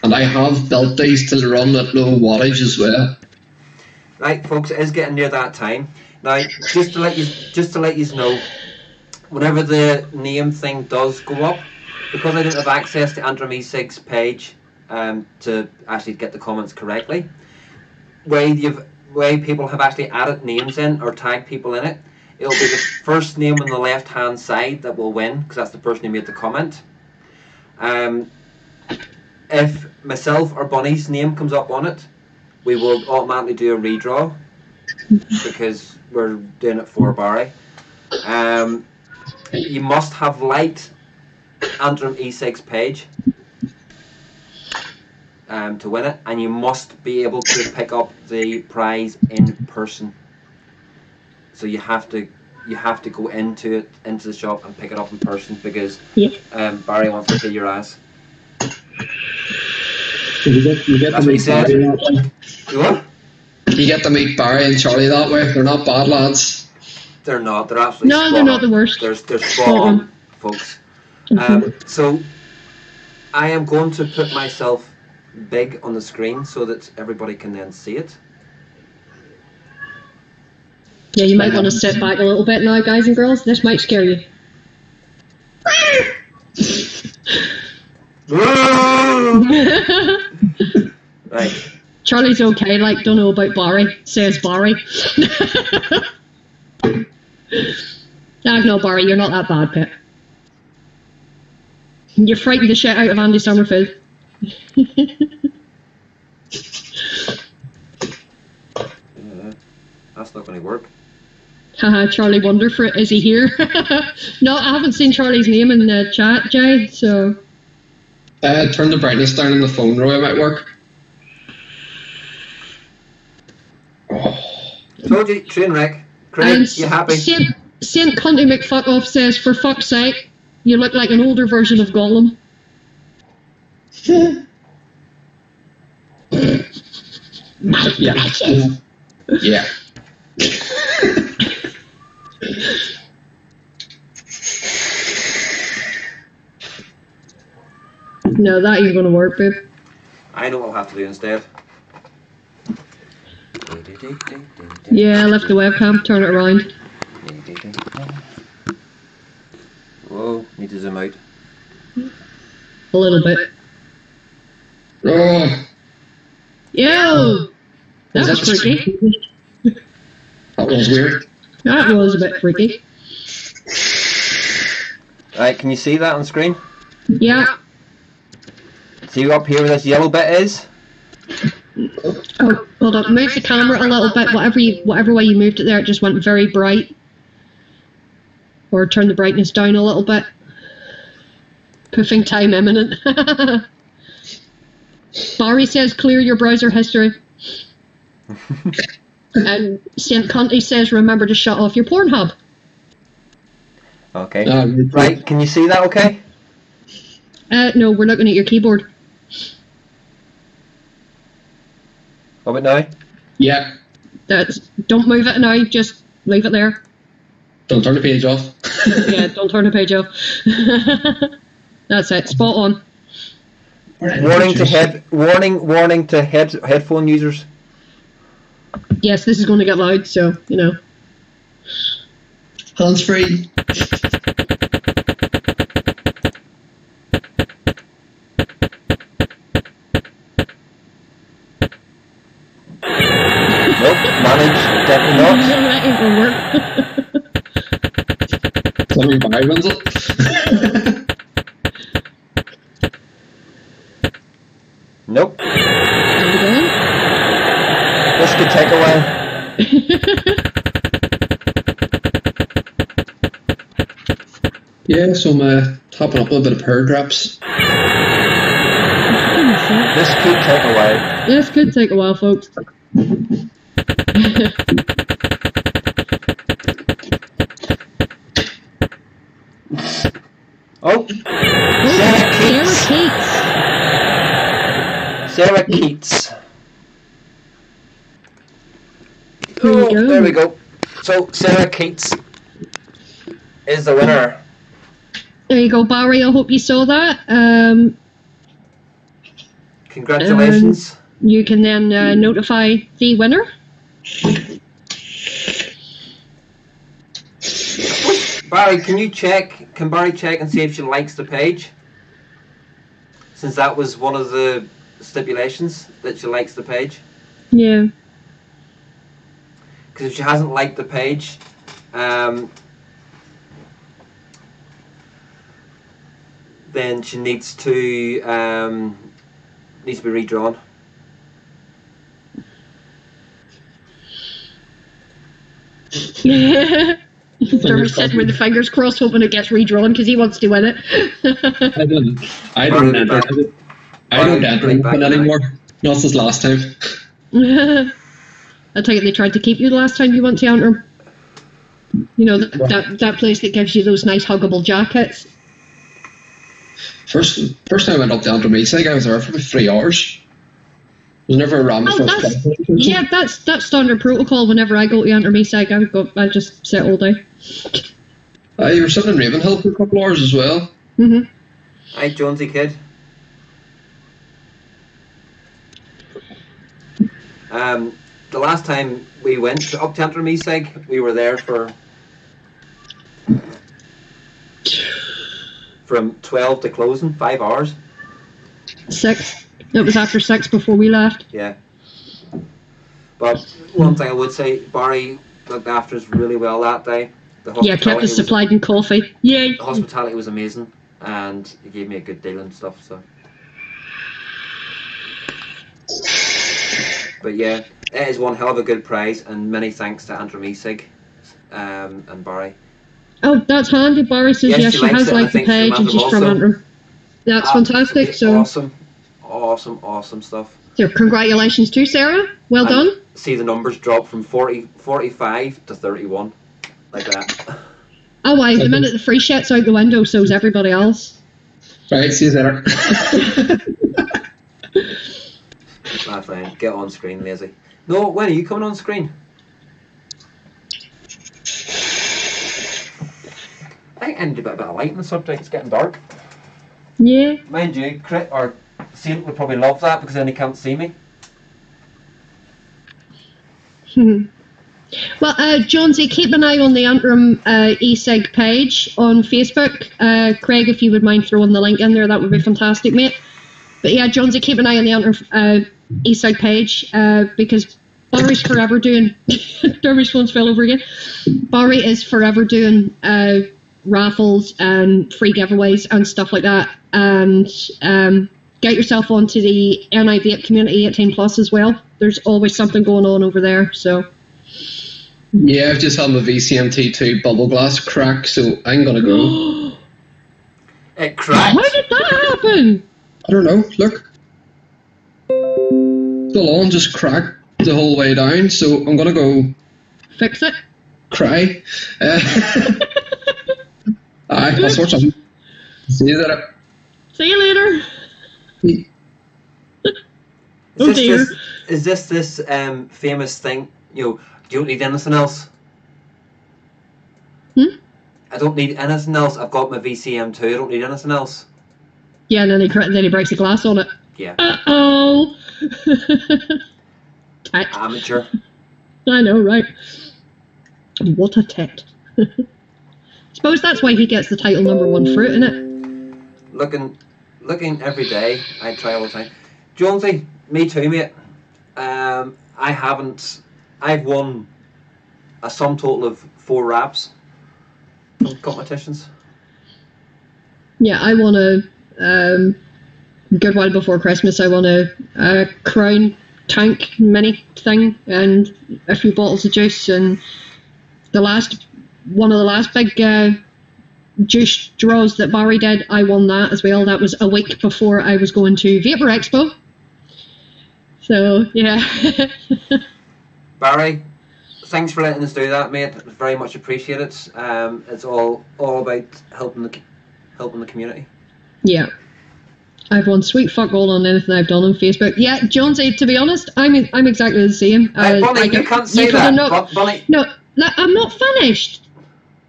And I have built these to run at low wattage as well. Right, folks, it is getting near that time. Now, just to let you know, whenever the name thing does go up, because I didn't have access to Antrim E6's page to actually get the comments correctly, way people have actually added names in or tagged people in it, it'll be the first name on the left hand side that will win because that's the person who made the comment. If myself or Bunny's name comes up on it, we will automatically do a redraw because we're doing it for Barry. You must have liked Antrim E6 page to win it, and you must be able to pick up the prize in person. So you have to go into the shop and pick it up in person because Barry wants to see your ass. You get That's to what he meet said. Barry that way. You what? You get to meet Barry and Charlie that way. They're not bad lads. They're not. They're absolutely No, spot they're not on. the worst. They're spot on, folks. So I am going to put myself big on the screen so that everybody can then see it. Yeah, you might want to sit back a little bit now, guys and girls. This might scare you. Right. Charlie's okay, like, don't know about Barry, says Barry. No, Barry, you're not that bad, Pip. You frightened the shit out of Andy Summerfield. That's not going to work. Haha, Charlie Wonderfruit, is he here? No, I haven't seen Charlie's name in the chat, Jay, so... Turn the brightness down on the phone, Roy, it might work. Told you, train wreck. Craig, you happy? Saint Cunty McFuckoff says, for fuck's sake, you look like an older version of Gollum. Yeah. No, that ain't gonna work, babe. I know what I'll have to do instead. Yeah, lift the webcam, turn it around. Whoa, need to zoom out. A little bit. Oh, Yo! That was freaky. that was weird. That was a bit freaky. Right, can you see that on screen? Yeah. See up here where this yellow bit is? Oh, hold on. Move the camera a little bit. Whatever way you moved it there, it just went very bright. Or turn the brightness down a little bit. Poofing time imminent. Barry says clear your browser history. And St. Cunty says remember to shut off your Pornhub. Okay. Right, can you see that okay? No, we're looking at your keyboard. How about now? Yeah. Don't move it now, just leave it there. Don't turn the page off. Yeah, don't turn the page off. That's it, spot on. Warning to headphone users. Yes, this is going to get loud, so, you know. Hands free. Nope, managed, definitely not. That ain't gonna work. Something Barry runs it. Nope. Again? This could take a while. Yeah, so I'm topping up a bit of pear drops. This could take a while. This could take a while, folks. Oh! Sarah Keats. There we go. So, Sarah Keats is the winner. There you go, Barry. I hope you saw that. Congratulations. You can then notify the winner. Barry, can Barry check and see if she likes the page? Since that was one of the stipulations, that she likes the page. Yeah. Because if she hasn't liked the page, then she needs to be redrawn. Dermot's sitting with the fingers crossed, hoping it gets redrawn because he wants to win it. I don't enter anything anymore. Not since last time. I take it they tried to keep you the last time you went to enter. You know, that place that gives you those nice huggable jackets. First time I went up to Antrim Eastside, I was there for about 3 hours. There's never a ram yeah, that's standard protocol. Whenever I go to Antrim Eastside, I just sit all day. You were sitting in Ravenhill for a couple of hours as well. Mhm. Hi, Jonesy kid. The last time we went up to Antrim Eastside, we were there from 12 to closing, 5 hours. 6. It was after 6 before we left. Yeah. But one thing I would say, Barry looked after us really well that day. Yeah, kept us supplied in coffee. Yeah. The hospitality was amazing, and he gave me a good deal and stuff. So. But yeah, it is one hell of a good prize, and many thanks to Antrim Eastside and Barry. Oh, that's handy. Barry says yes, she has liked the page and she's from Antrim. That's fantastic. So awesome stuff. So congratulations to Sarah. Well done. See the numbers drop from 45 to 31, like that. Oh, why? The minute the free shit's out the window, so's everybody else. Right, see you there. That's fine. Get on screen, lazy. No, when are you coming on screen? I think I need a bit of light in the subject. It's getting dark. Yeah. Mind you, Crit or Saint would probably love that because then he can't see me. Well, Jonesy, keep an eye on the Antrim eSig page on Facebook. Craig, if you would mind throwing the link in there, that would be fantastic, mate. But yeah, Jonesy, keep an eye on the Antrim eSig page because Barry's forever doing... Derby's phone's fell over again. Barry is forever doing raffles and free giveaways and stuff like that. And get yourself onto the NI Vape community 18 plus as well. There's always something going on over there, so... Yeah, I've just had my VCMT2 bubble glass crack, so I'm gonna go. It cracked. How did that happen? I don't know, look. Still on, just cracked the whole way down, so I'm gonna go... Fix it? Cry. Aye, I'll sort something. See you there. See you later. He- Oh dear. Is this famous thing? You know, you don't need anything else. I don't need anything else. I've got my VCM2. I don't need anything else. Yeah, and then he breaks the glass on it. Yeah. Uh-oh. Tit. Amateur. I know, right? What a tit. Suppose that's why he gets the title #1 fruit, innit? Looking every day. I try all the time. Jonesy, me too, mate. I've won a sum total of 4 wraps from competitions. Yeah, I won a good while before Christmas. I won a Crown tank mini thing and a few bottles of juice, and one of the last big juice draws that Barry did, I won that as well. That was a week before I was going to Vapor Expo. So yeah. Barry, thanks for letting us do that, mate. Very much appreciated. It's all about helping the community. Yeah. I've won sweet fuck all on anything I've done on Facebook. Yeah, Jonesy, to be honest, I'm exactly the same. Bonnie, you can't say that. Bonnie. No, I'm not finished.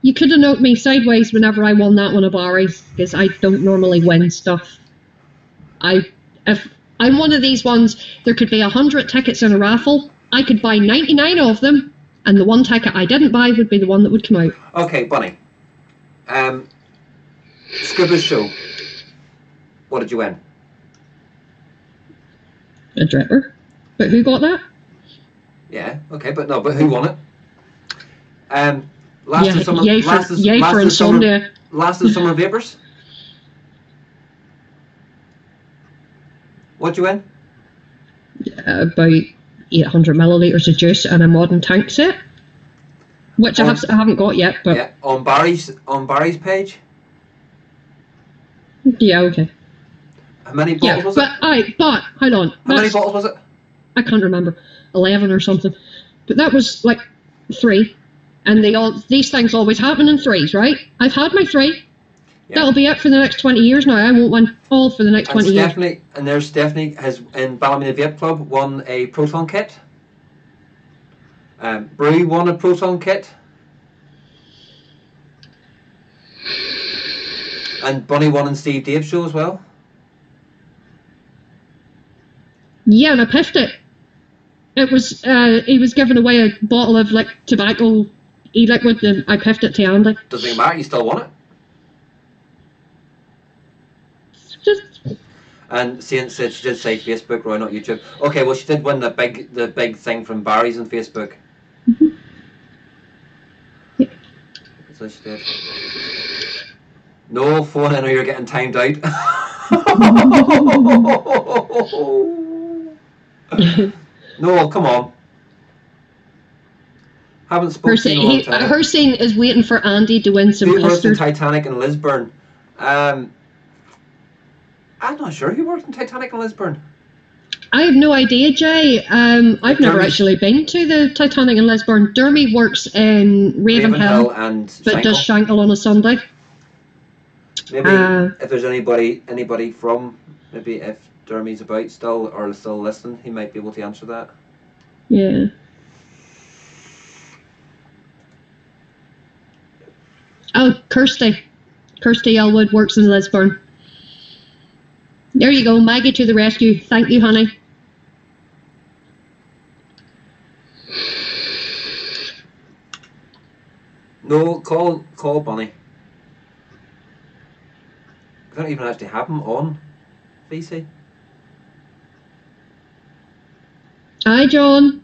You could have knocked me sideways whenever I won that one of Barry's, because I don't normally win stuff. If I'm one of these ones, there could be 100 tickets in a raffle. I could buy 99 of them, and the one ticket I didn't buy would be the one that would come out. Okay, Bonnie. Scribber's show. What did you win? A dripper. But who got that? Yeah, okay, but who won it? Last of summer vapors. What'd you win? About 800 millilitres of juice and a modern tank set, which I haven't got yet. But yeah, on Barry's page. Yeah, okay. How many bottles was it? But hold on. How many bottles was it? I can't remember. 11 or something. But that was like 3. And these things always happen in 3s, right? I've had my 3. Yeah. That'll be it for the next 20 years now. I won't win all for the next 20 years. There's Stephanie has in Ballymena Vape Club won a Proton kit. Brew won a Proton kit. And Bonnie won in Steve Dave's show as well. Yeah, and I piffed it. It was he was giving away a bottle of like tobacco e-liquid, and I piffed it to Andy. Doesn't matter, you still won it. And Saint said she did say Facebook, Roy, not YouTube. Okay, well she did win the big thing from Barry's on Facebook. Mm-hmm. Yeah. So she did. No phone in or you're getting timed out. No, come on. Haven't spoken to you in a long time. Hershey is waiting for Andy to win some custard. Who worked in Titanic in Lisburn? I'm not sure who worked in Titanic in Lisburn. I have no idea, Jay. I've never actually been to the Titanic in Lisburn. Dermy works in Ravenhill but does Shankle on a Sunday. Maybe if there's anybody from, maybe if Dermy's about still or still listening, he might be able to answer that. Yeah. Oh, Kirsty Elwood works in Lisburn. There you go, Maggie to the rescue. Thank you, honey. No, call Bonnie. I don't even actually have him on VC. Hi, John.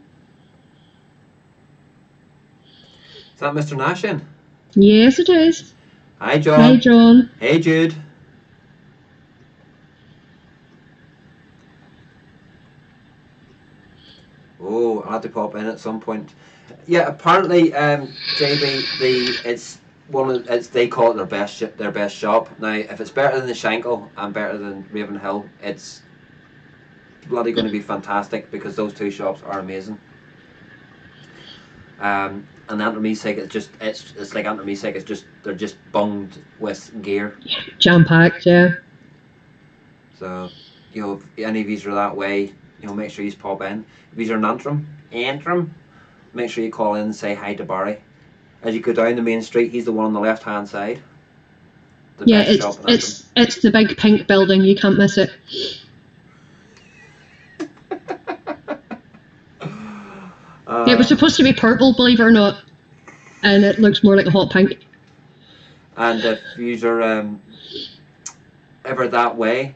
Is that Mr. Nash in? Yes, it is. Hi, John. Hi, John. Hey, Jude. Oh, I'll have to pop in at some point. Yeah, apparently, JB, they call it their best shop. Now, if it's better than the Shankle and better than Ravenhill, it's bloody going to be fantastic because those two shops are amazing. And Anthromisec, it's like Anthromisec, they're just bunged with gear. Jam packed, yeah. So, you know, if any of you are that way, you know, make sure you pop in. If you are an Antrim, make sure you call in and say hi to Barry. As you go down the main street, he's the one on the left-hand side. The Yeah, best shop in Antrim. it's the big pink building. You can't miss it. It was supposed to be purple, believe it or not, and it looks more like a hot pink. And if you are ever that way,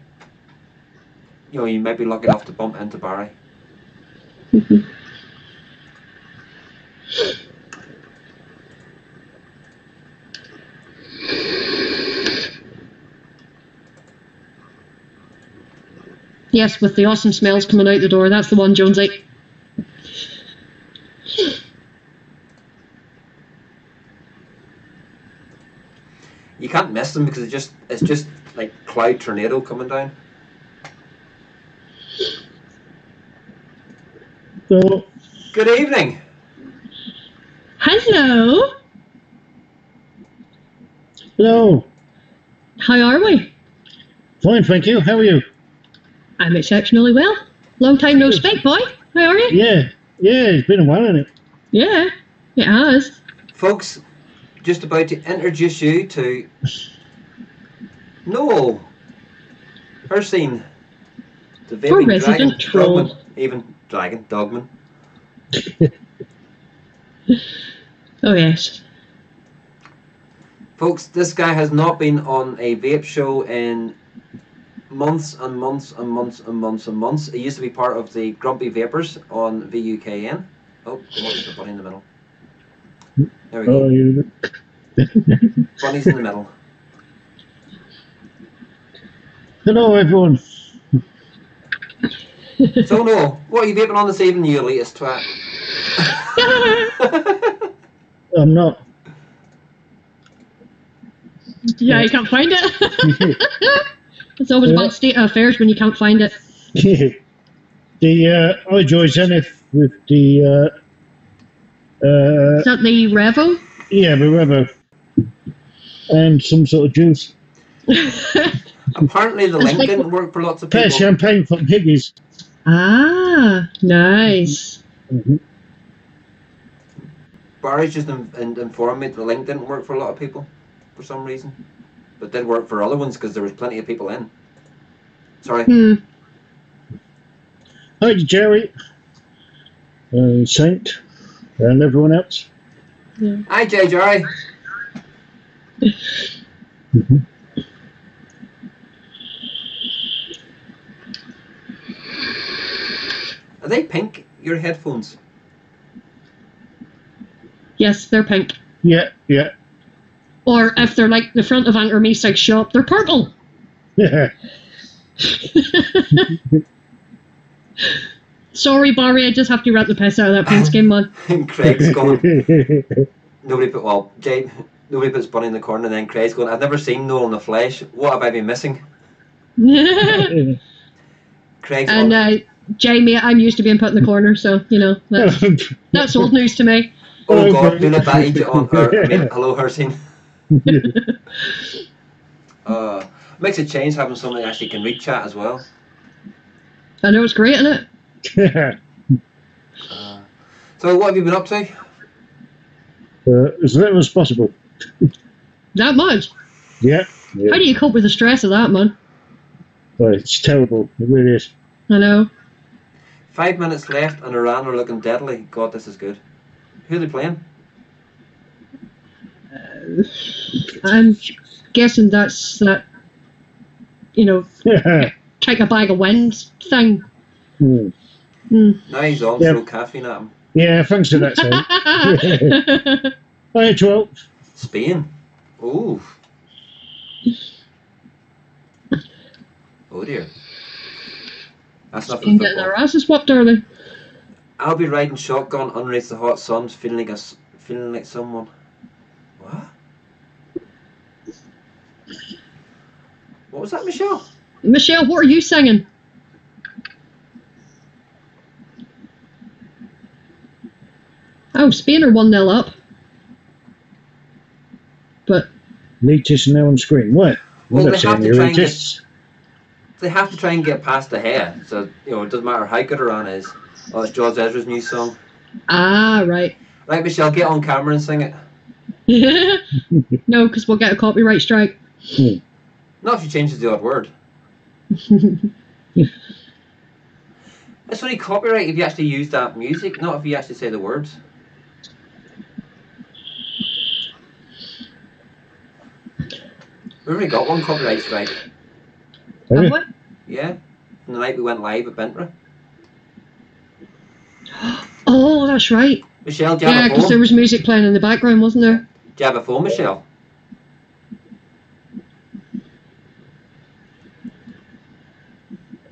you know, you might be lucky enough to bump into Barry. Yes, with the awesome smells coming out the door. That's the one, Jonesy. You can't miss them because it's just like cloud tornado coming down. So, Good evening. Hello. hello. How are we? Fine, thank you. How are you? I'm exceptionally well. Long time no speak, boy. How are you? Yeah, it's been a while, hasn't it? Yeah, it has. Folks, just about to introduce you to Noel Hercene, the For vaping resident troll. Dogman. Oh yes. Folks, this guy has not been on a vape show in months and months and months and months and months. He used to be part of the Grumpy Vapors on VUKN. Oh, come on, the bunny in the middle. There we go. Bunny's in the middle. Hello, everyone. So, Noel, what are you vaping on this evening, you latest twat? I'm not. Yeah, you can't find it. It's always a bad state of affairs when you can't find it. The iJoy Zenith with the Is that the Revo? yeah, the Revo and some sort of juice. Apparently the link didn't work for lots of Pear people. champagne from Higgies. Ah, nice. Mm-hmm. Barry's just informed me that the link didn't work for a lot of people for some reason, but did work for other ones because there was plenty of people in. Sorry. Hi, Jerry, Saint, and everyone else. Yeah. Hi, JJ. Mm-hmm. Are they pink, your headphones? Yes, they're pink. Yeah. Or if they're like the front of Anchor Mesig's shop, they're purple. Yeah. Sorry, Barry, I just have to rat the piss out of that pink skin, man. And Craig's going. Nobody puts Bunny in the corner, and then Craig's going, I've never seen Noel in the flesh. What have I been missing? Craig's And Jamie, I'm used to being put in the corner, so, you know, that's old news to me. oh God, do not that eat it on her. I mean, hello, Hercene. Makes a change having someone that actually can read chat as well. I know, it's great, isn't it? So what have you been up to? As little as possible. That much? Yeah. How do you cope with the stress of that, man? Well, it's terrible. It really is. I know. 5 minutes left and Iran are looking deadly. God, this is good. Who are they playing? I'm guessing that's that, you know, take a bag of wind thing. Now he's on, throw caffeine at him. Yeah, thanks to that, Sam. Hi, 12. Spain. Ooh. Oh dear. That's not Spain getting their asses whooped early. I'll be riding shotgun underneath the hot sun, feeling like someone. What? What was that, Michelle? Michelle, what are you singing? Oh, Spain are 1-0 up. But Elitists are now on screen. What? Well, I'm they not have saying to try and elitists. they have to try and get past the hair. So, you know, it doesn't matter how good Iran is. Oh, it's George Ezra's new song. Ah, right. Right, Michelle, get on camera and sing it. No, because we'll get a copyright strike. Not if she changes the odd word. It's only copyright if you actually use that music, not if you actually say the words. We've already got one copyright strike. Have we? Yeah, from the night we went live at Bentra. Oh, that's right. Michelle, do you Yeah, have a because phone? there was music playing in the background, wasn't there? Do you have a phone, Michelle?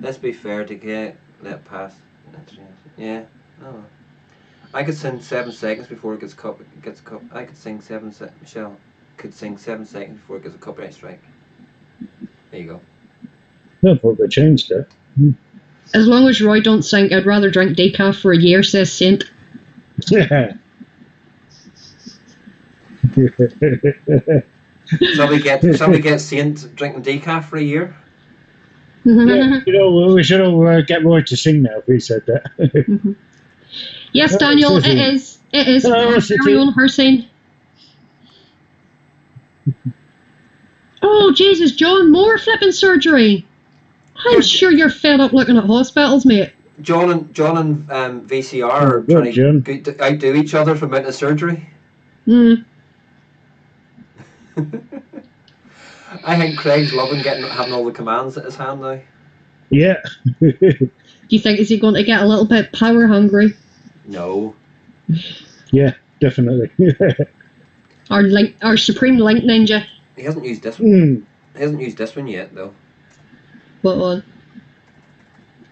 Let's be fair to get let pass. Yeah. Oh. I could sing 7 seconds before it gets I could sing 7 seconds. Michelle could sing 7 seconds before it gets a copyright strike. There you go. No, but they changed it. As long as Roy don't think, I'd rather drink decaf for a year, says Saint. Yeah. Somebody get Saint drinking decaf for a year. Yeah, you know, we should all get Roy to sing now if he said that. Yes, Daniel, it is. It is. Carry on, Hussein. Oh, Jesus, John, more flipping surgery. I'm sure you're fed up looking at hospitals, mate. John and VCR are trying to outdo each other for amount of surgery. I think Craig's loving having all the commands at his hand now. Yeah. Do you think is he going to get a little bit power hungry? No. Yeah, definitely. Our supreme link ninja. He hasn't used this one. He hasn't used this one yet, though. What one?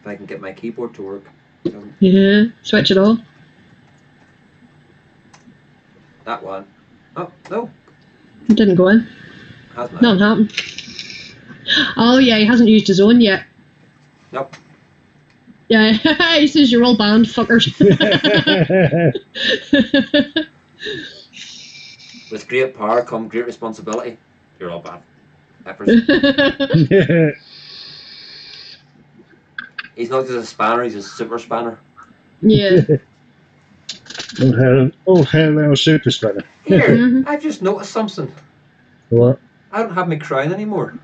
If I can get my keyboard to work. Yeah, switch it on. That one. Oh, no. It didn't go in. Hasn't Nothing happened. Oh, yeah, he hasn't used his own yet. Nope. Yeah, he says you're all banned, fuckers. With great power come great responsibility. You're all banned. He's not just a spanner, he's a super spanner. Yeah. Oh, hell, that was super spanner. Here, I've just noticed something. What? I don't have my crown anymore.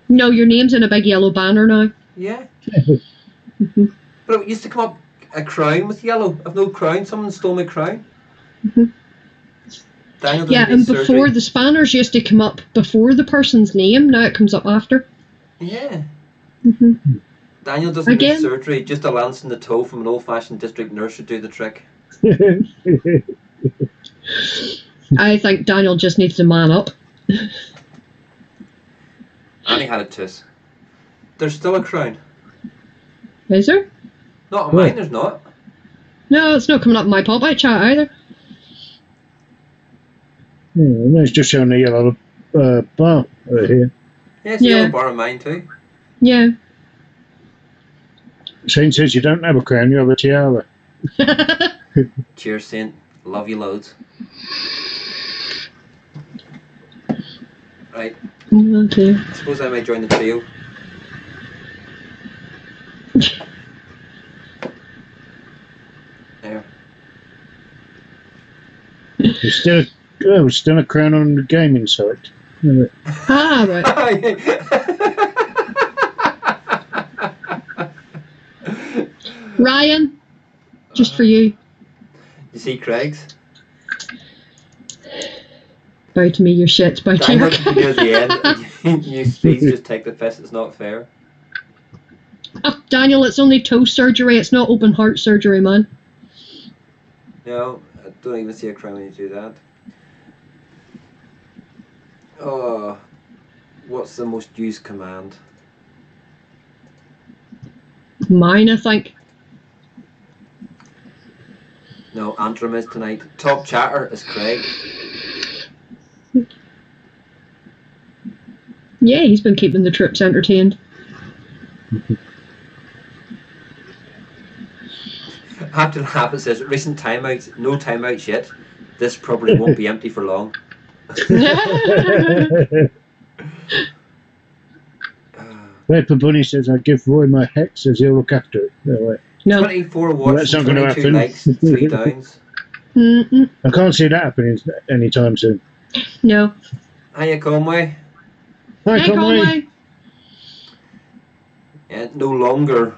No, your name's in a big yellow banner now. Yeah. But it used to come up a crown with yellow. I've no crown, someone stole my crown. Daniel Yeah, and before the spanners used to come up before the person's name, now it comes up after. Yeah. Daniel doesn't need surgery, just a lance in the toe from an old-fashioned district nurse should do the trick. I think Daniel just needs to man up. And he had a tooth. There's still a crown. Is there? Not on mine, there's not. No, it's not coming up in my pop-out chat either. Yeah, it's just showing the yellow bar right here. Yeah, it's a yellow bar on mine too. Yeah. Saint says you don't have a crown, you have a tiara. Cheers, Saint. Love you loads. Right. Okay. I suppose I might join the trio. There. There's still a crown on the gaming site. Ah, right. Ryan, just for you. You see Craig's? Bow to me, your shits. Bow to your near the end. You please just take the piss. It's not fair. Oh, Daniel, it's only toe surgery. It's not open heart surgery, man. No, I don't even see a crown when you do that. Oh, what's the most used command? Mine, I think. No, Antrim is tonight. Top chatter is Craig. Yeah, he's been keeping the troops entertained. After the half it says, recent timeouts, no timeouts yet. This probably won't be empty for long. Vapor Bunny says, I give Roy my hex as he'll look after it. No, wait. No. 24 watts, That's not gonna 22 happen. likes, 3 downs. Mm-mm. I can't see that happening anytime soon. No. Hiya, Conway. Hi, Hey, Conway. Conway. Yeah, no longer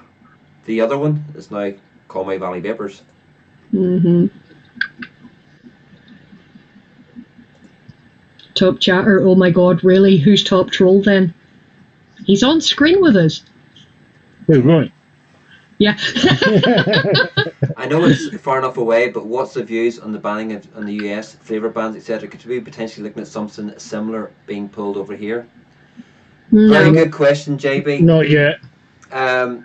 the other one. It's now Conway Valley Vapors. Mm-hmm. Top chatter. Oh my God, really? Who's top troll then? He's on screen with us. Oh, right. Yeah. I know it's far enough away, but what's the views on the banning of on the US flavour bans, etc.? Could we be potentially looking at something similar being pulled over here? Very No. good question, JB. Not yet. The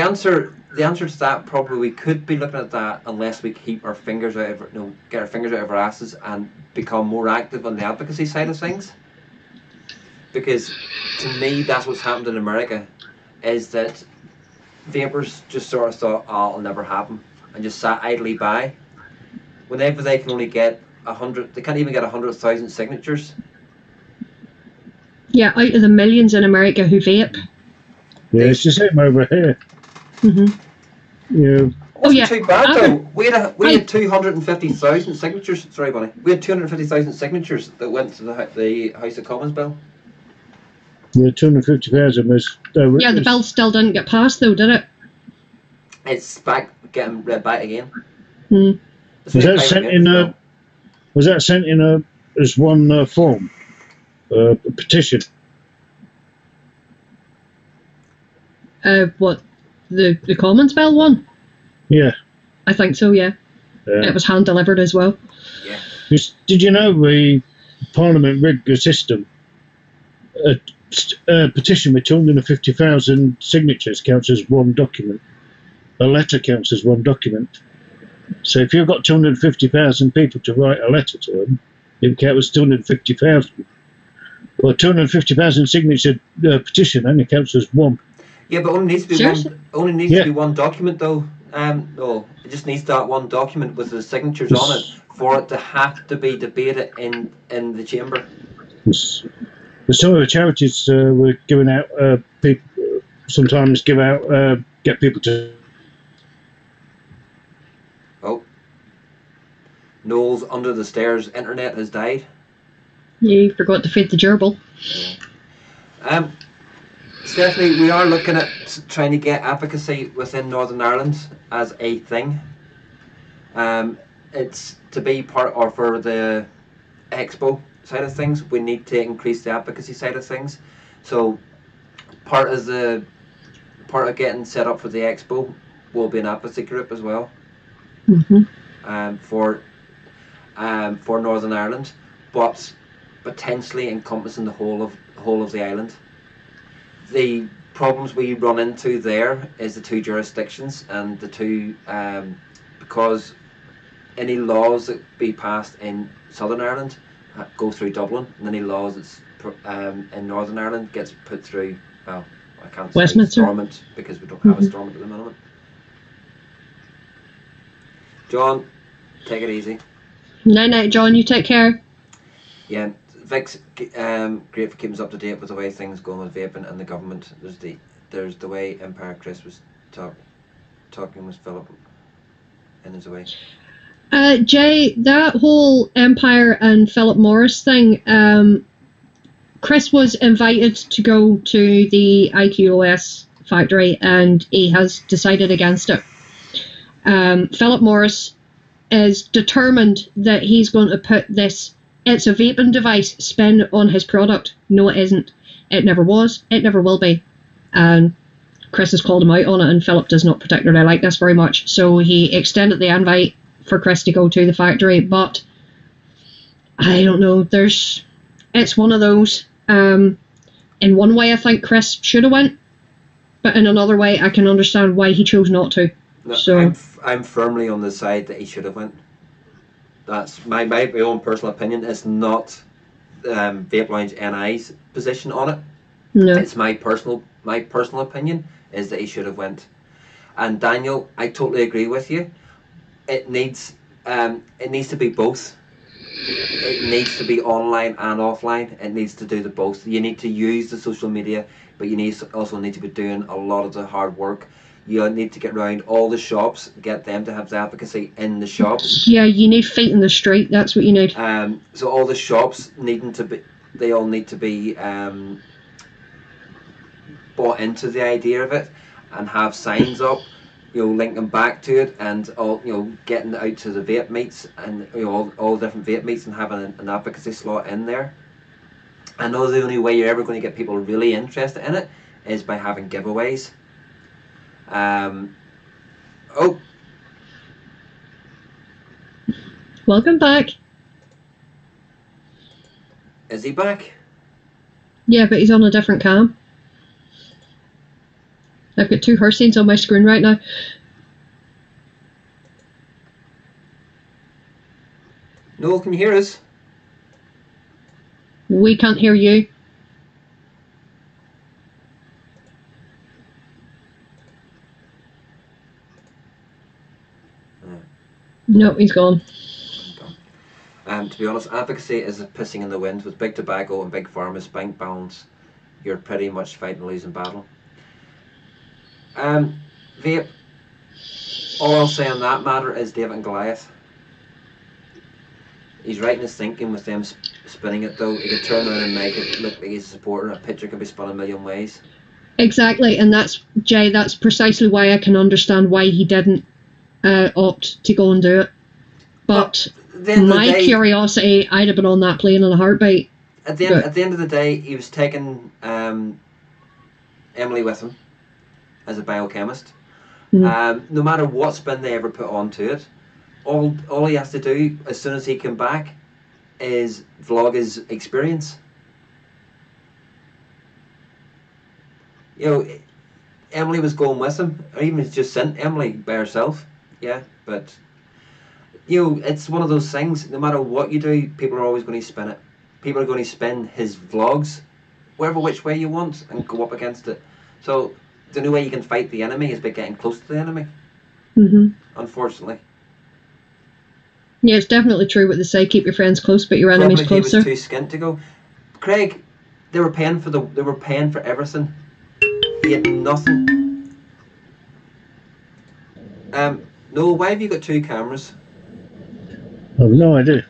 answer to that, probably we could be looking at that unless we keep our fingers out of get our fingers out of our asses and become more active on the advocacy side of things. Because to me, that's what's happened in America, is that vapors just sort of thought, oh, it'll never happen, and just sat idly by. Whenever they can only get 100, they can't even get 100,000 signatures. Yeah, out of the millions in America who vape. Yeah, it's the same over here. Mm-hmm. Yeah. Wasn't yeah. too bad though. We had 250,000 signatures. Sorry, Bonnie. We had 250,000 signatures that went to the House of Commons bill. Yeah, 250,000 was. Yeah, the bill still didn't get passed though, did it? It's back, getting read back again. Mm. It's Was really that private sent members in bill. Was that sent in as one form? A petition. What? The Commons bill one? Yeah. I think so, yeah. It was hand delivered as well. Yeah. Did you know the Parliament rigged a system? A petition with 250,000 signatures counts as one document. A letter counts as one document. So if you've got 250,000 people to write a letter to them, it counts as 250,000. Well, 250,000 signature petition only counts as one. Yeah, but only needs to be Seriously? to be one document though. No, it just needs that one document with the signatures on it for it to have to be debated in the chamber. Some of the charities were giving out people sometimes get people to. Oh, Noel's under the stairs. Internet has died. You forgot to feed the gerbil. Stephanie, we are looking at trying to get advocacy within Northern Ireland as a thing. It's to be part, or for the expo side of things, we need to increase the advocacy side of things. So part of getting set up for the expo will be an advocacy group as well. Mm-hmm. For Northern Ireland, but potentially encompassing the whole of the island. The problems we run into there is the two jurisdictions and the two because any laws that be passed in Southern Ireland go through Dublin, and any laws that's in Northern Ireland gets put through, well, I can't say Westminster. Stormont because we don't have a Stormont at the moment. John, take it easy. Night, John. You take care. Yeah, Vic's great for keeping us up to date with the way things going with vaping and the government. There's the way Empire Chris was talking with Philip in his way. Jay, that whole Empire and Philip Morris thing, Chris was invited to go to the IQOS factory and he has decided against it. Philip Morris is determined that he's going to put this "it's a vaping device" spin on his product. No, it isn't. It never was. It never will be. And Chris has called him out on it, and Philip does not particularly like this very much. So he extended the invite for Chris to go to the factory, but I don't know. It's one of those. In one way, I think Chris should have went, but in another way, I can understand why he chose not to. No, So I'm firmly on the side that he should have went. That's my own personal opinion. It's not Vape Lounge NI's position on it. no. It's my personal opinion is that he should have went. And Daniel, I totally agree with you. It needs to be both. it needs to be online and offline. It needs to do the both. You need to use the social media, but you also need to be doing a lot of the hard work. You need to get around all the shops, get them to have the advocacy in the shops. Yeah, you need feet in the street. That's what you need. So all the shops they all need to be bought into the idea of it, and have signs up, linking back to it, and all, getting it out to the vape meets, and all different vape meets, and having an advocacy slot in there. I know the only way you're ever going to get people really interested in it is by having giveaways. Welcome back. Is he back? Yeah, but he's on a different cam. I've got 2 Herseens on my screen right now. Noel, can you hear us? We can't hear you. No, he's gone. To be honest, advocacy is pissing in the wind. With big tobacco and big pharma's bank balance, you're pretty much fighting a losing battle. Vape, all I'll say on that matter is David and Goliath. He's right in his thinking with them spinning it, though. He could turn around and make it look like he's a supporter. A picture can be spun a million ways. Exactly, and that's precisely why I can understand why he didn't opt to go and do it. But my curiosity, I'd have been on that plane in a heartbeat. At the end of the day, he was taking Emily with him as a biochemist. Mm-hmm. No matter what spin they ever put onto it, all he has to do as soon as he came back is vlog his experience. Emily was going with him, or even just sent Emily by herself. Yeah, but it's one of those things. No matter what you do, people are always going to spin it. People are going to spin his vlogs, whatever which way you want, and go up against it. So the only way you can fight the enemy is by getting close to the enemy. Mm-hmm. Unfortunately. Yeah, it's definitely true what they say. Keep your friends close, but your enemies closer. He was too skint to go. Craig, they were paying for everything. He had nothing. Noel, why have you got 2 cameras? I've no idea.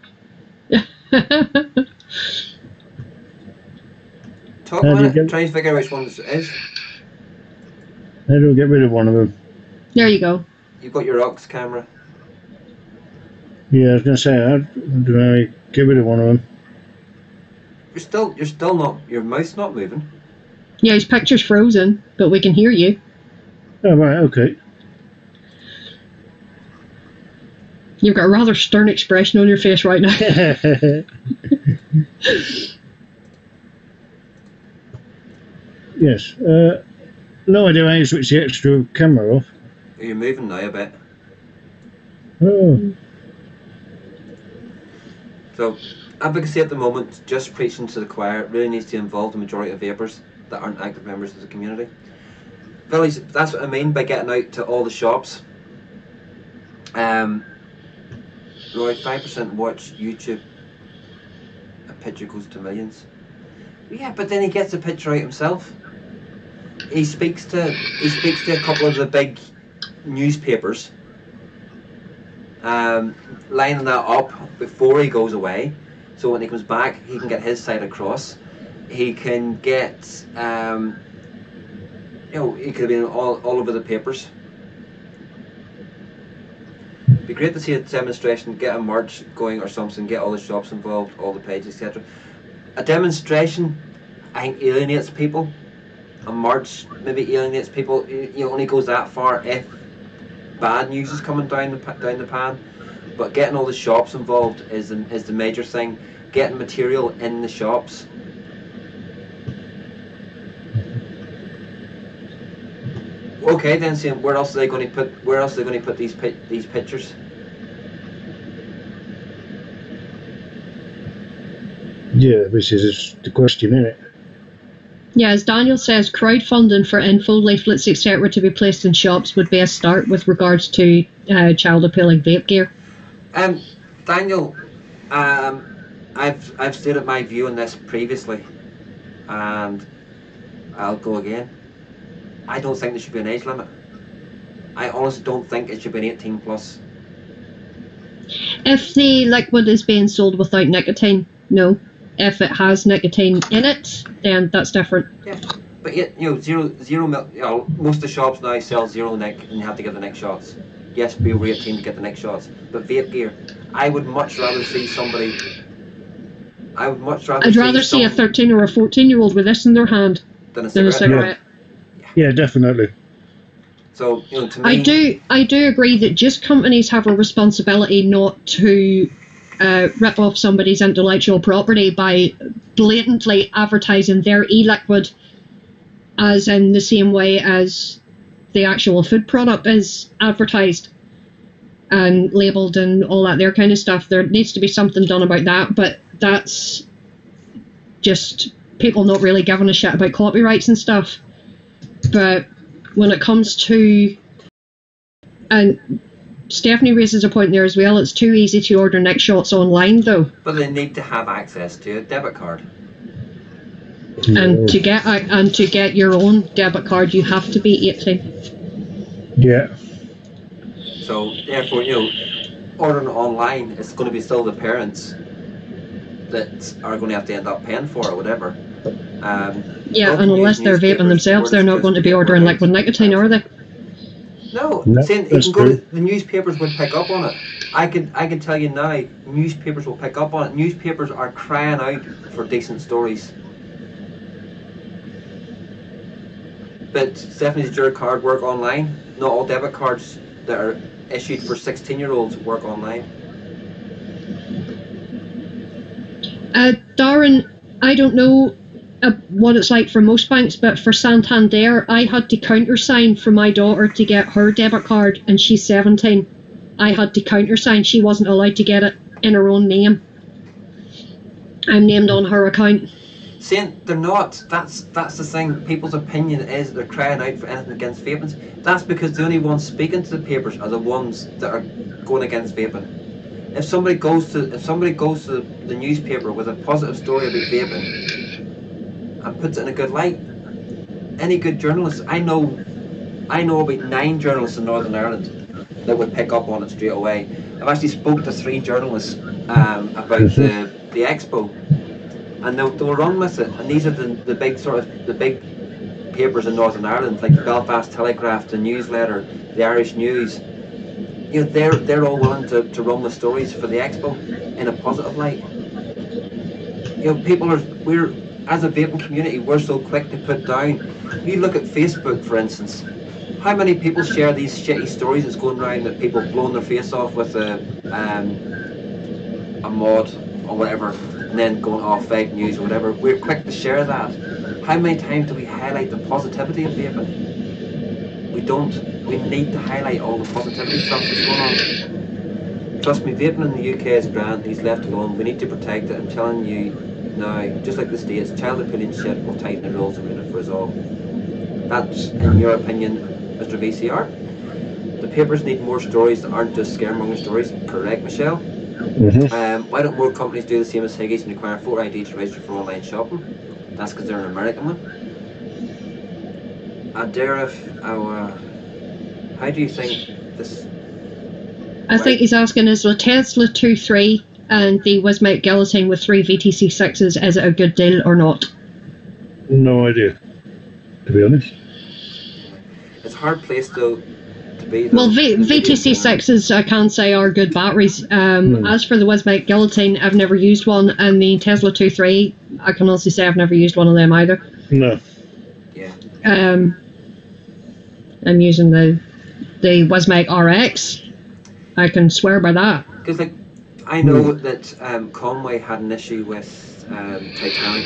Talk about it. Try and figure out which one this is. How do I get rid of one of them? There you go. You've got your aux camera. Yeah, I was going to say, how do I get rid of one of them? You're still not. Your mouth's not moving. Yeah, his picture's frozen, but we can hear you. Oh right, okay. You've got a rather stern expression on your face right now. Yes. No idea how you switch the extra camera off. You're moving now a bit. Oh. So, advocacy at the moment, just preaching to the choir, really needs to involve the majority of vapers that aren't active members of the community. Village, that's what I mean by getting out to all the shops. Roy, 5% watch YouTube. A picture goes to millions. Yeah, but then he gets the picture out himself. He speaks to a couple of the big newspapers, lining that up before he goes away, so when he comes back he can get his side across. He can get he could have been all over the papers. It'd be great to see a demonstration, get a march going or something, get all the shops involved, all the pages, etc. A demonstration, I think, alienates people. A march maybe alienates people. Only goes that far if bad news is coming down the pan. But getting all the shops involved is the major thing. Getting material in the shops. Okay, then seeing where else are they going to put these pictures? Yeah, which is the question, isn't it? Yeah, as Daniel says, crowdfunding for info, leaflets, etc. to be placed in shops would be a start with regards to child appealing vape gear. Daniel, I've stated my view on this previously, and I'll go again. I don't think there should be an age limit. I honestly don't think it should be an 18 plus. If the liquid is being sold without nicotine, no. If it has nicotine in it, then that's different. Yeah, but yet, zero milk. Most of the shops now sell zero nic, and you have to get the nic shots. Yes, be over 18 to get the nic shots. But vape gear, I would much rather see somebody. I'd rather see a 13 or a 14-year-old with this in their hand than a cigarette. Yeah, definitely. So, to me, I do agree that just companies have a responsibility not to rip off somebody's intellectual property by blatantly advertising their e-liquid as in the same way as the actual food product is advertised and labelled and all that there kind of stuff. There needs to be something done about that, but that's just people not really giving a shit about copyrights and stuff. But when it comes to, and Stephanie raises a point there as well, it's too easy to order nic shots online though. But they need to have access to a debit card. And to get your own debit card, you have to be 18. Yeah. So therefore, ordering online, it's going to be still the parents that are going to have to end up paying for it or whatever. And unless they're vaping themselves, they're not going to be ordering liquid nicotine, are they? No, saying you can go to the newspapers would pick up on it. I can tell you now, newspapers will pick up on it. Newspapers are crying out for decent stories. But Stephanie's your card work online? Not all debit cards that are issued for 16-year-olds work online. Darren, I don't know what it's like for most banks, but for Santander, I had to countersign for my daughter to get her debit card, and she's 17. I had to countersign. She wasn't allowed to get it in her own name. I'm named on her account. Saying they're not. That's the thing. People's opinion is they're crying out for anything against vaping. That's because the only ones speaking to the papers are the ones that are going against vaping. If somebody goes to the newspaper with a positive story about vaping and puts it in a good light, any good journalist, I know about 9 journalists in Northern Ireland that would pick up on it straight away. I've actually spoke to 3 journalists about the expo, and they were run with it. And these are the big papers in Northern Ireland, like the Belfast Telegraph, the Newsletter, the Irish News. They're all willing to run the stories for the expo in a positive light. We're as a vaping community, we're so quick to put down. You look at Facebook, for instance. How many people share these shitty stories that's going around that people blowing their face off with a mod or whatever, and then going off fake news or whatever? We're quick to share that. How many times do we highlight the positivity of vaping? We don't. We need to highlight all the positivity stuff that's going on. Trust me, vaping in the UK is grand. He's left alone. We need to protect it. I'm telling you now, just like the States, child opinion shit will tighten the rules around it for us all. That's, in your opinion, Mr. VCR. The papers need more stories that aren't just scaremonger stories. Correct, Michelle? Mm-hmm. Why don't more companies do the same as Higgies and require photo ID to register for online shopping? That's because they're an American one. How do you think this... I think he's asking, is the Tesla 2.3 and the Wismate Guillotine with 3 VTC 6s, is it a good deal or not? No idea, to be honest. It's a hard place though to be. Though, well, VTC 6s I can say are good batteries. As for the Wismate Guillotine, I've never used one, and the Tesla 2.3, I can honestly say I've never used one of them either. No. Yeah. I'm using the Wismate RX. I can swear by that. Because I know that Conway had an issue with Titanic.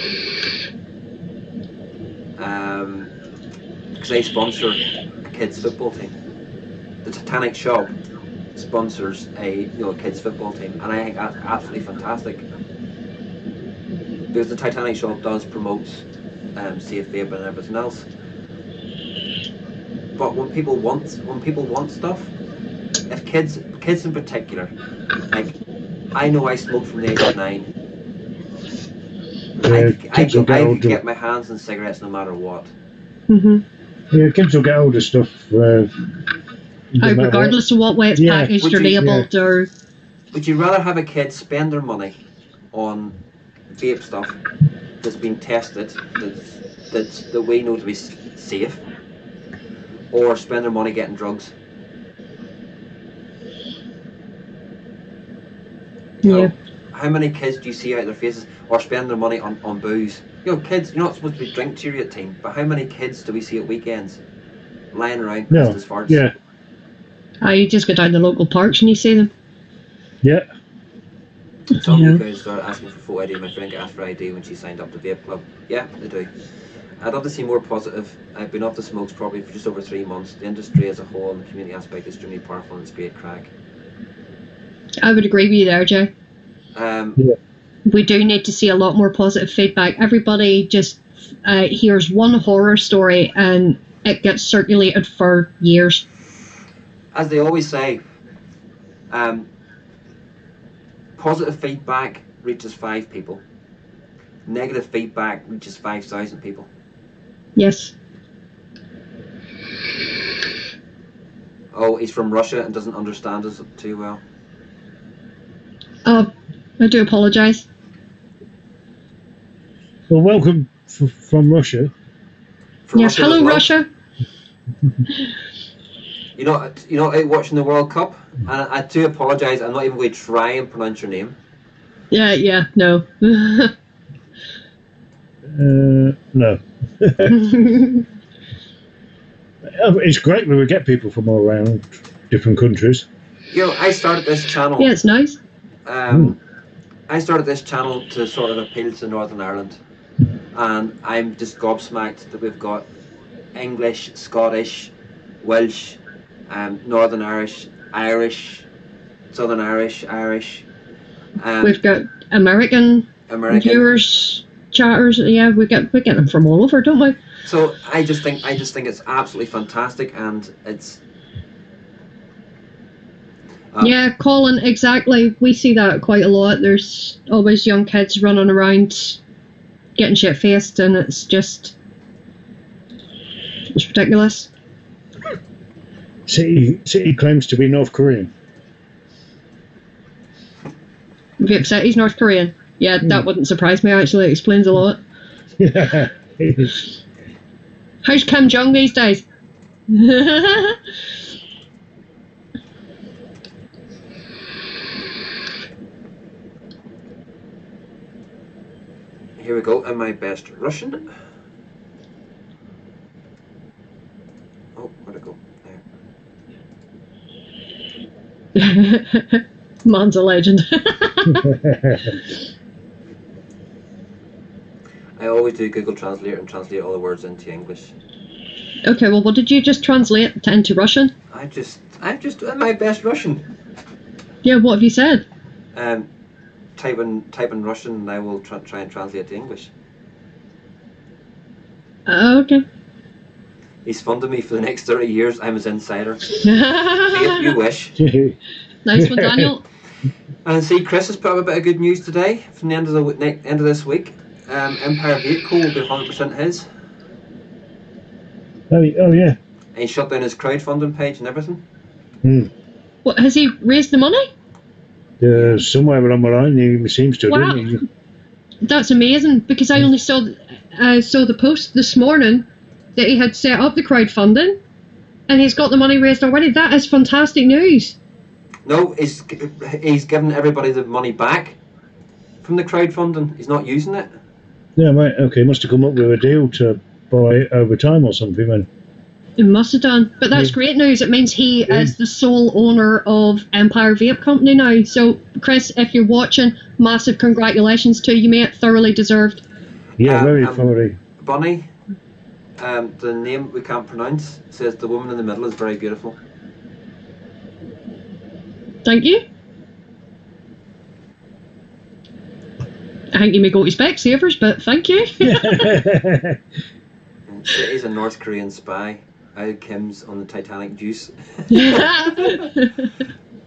Because they sponsor a kids football team. The Titanic shop sponsors a kids football team, and I think that's absolutely fantastic. Because the Titanic shop does promote safe vaping and everything else. But when people want stuff, if kids in particular, like I know I smoked from the age of 9. Kids will get I could older. get my hands on cigarettes no matter what. Yeah, kids will get older stuff. Regardless of what way it's Yeah. packaged Would or you- labelled or. Would you rather have a kid spend their money on vape stuff that's been tested, that we know to be safe, or spend their money getting drugs? Yeah. How many kids do you see out their faces, or spend their money on booze? You know, kids, you're not supposed to be drink cheery at time, but how many kids do we see at weekends lying around pissed as farts? Yeah. You just go down the local parks and you see them. Yeah. Some of you guys started asking for photo ID. My friend got asked for ID when she signed up to Vape Club. Yeah, they do. I'd love to see more positive. I've been off the smokes probably for just over 3 months. The industry as a whole and the community aspect is extremely powerful and it's great crack. I would agree with you there, Jay. Yeah. We do need to see a lot more positive feedback. Everybody just hears one horror story and it gets circulated for years. As they always say, positive feedback reaches 5 people. Negative feedback reaches 5,000 people. Yes. Oh, he's from Russia and doesn't understand us too well. Oh, I do apologise. Well, welcome from Russia. From Yes, Russia hello as well. Russia. You know, out watching the World Cup, and I do apologise. I'm not even going to try and pronounce your name. Yeah, no. No. It's great when we get people from all around different countries. You know, I started this channel. Yeah, it's nice. I started this channel to sort of appeal to Northern Ireland, and I'm just gobsmacked that we've got English, Scottish, Welsh, Northern Irish, Irish, Southern Irish. We've got American viewers, chatters. Yeah, we get them from all over, don't we? So I just think it's absolutely fantastic, and it's. Yeah, Colin, exactly. We see that quite a lot. There's always young kids running around getting shit-faced, and it's ridiculous. City claims to be North Korean. Vape City's North Korean. Yeah, that wouldn't surprise me, actually. It explains a lot. Yeah. How's Kim Jong these days? Here we go, in my best Russian. Oh, where'd it go? There. Man's a legend. I always do Google Translate and translate all the words into English. Okay, well, what did you just translate into Russian? I'm just doing my best Russian. Yeah, what have you said? Type in Russian and I will try and translate to English. Okay. He's funded me for the next 30 years. I'm his insider. If you wish. Nice one, Daniel. And see, Chris has put up a bit of good news today from the end of this week. Empire Vape Co will be 100% his. Oh yeah. And he shut down his crowdfunding page and everything. What, has he raised the money? Somewhere along the line he seems to, Wow. didn't he? That's amazing, because I only saw the post this morning that he had set up the crowdfunding and he's got the money raised already. That is fantastic news. No, he's given everybody the money back from the crowdfunding. He's not using it. Yeah, right, okay, must have come up with a deal to buy it over time or something then. It must have done. But that's great news. It means he is the sole owner of Empire Vape Company now. So, Chris, if you're watching, massive congratulations to you, mate. Thoroughly deserved. Yeah, very thoroughly. Bunny, the name we can't pronounce, says the woman in the middle is very beautiful. Thank you. I think you may go to Specsavers, but thank you. City's a North Korean spy. Out Kim's on the Titanic juice.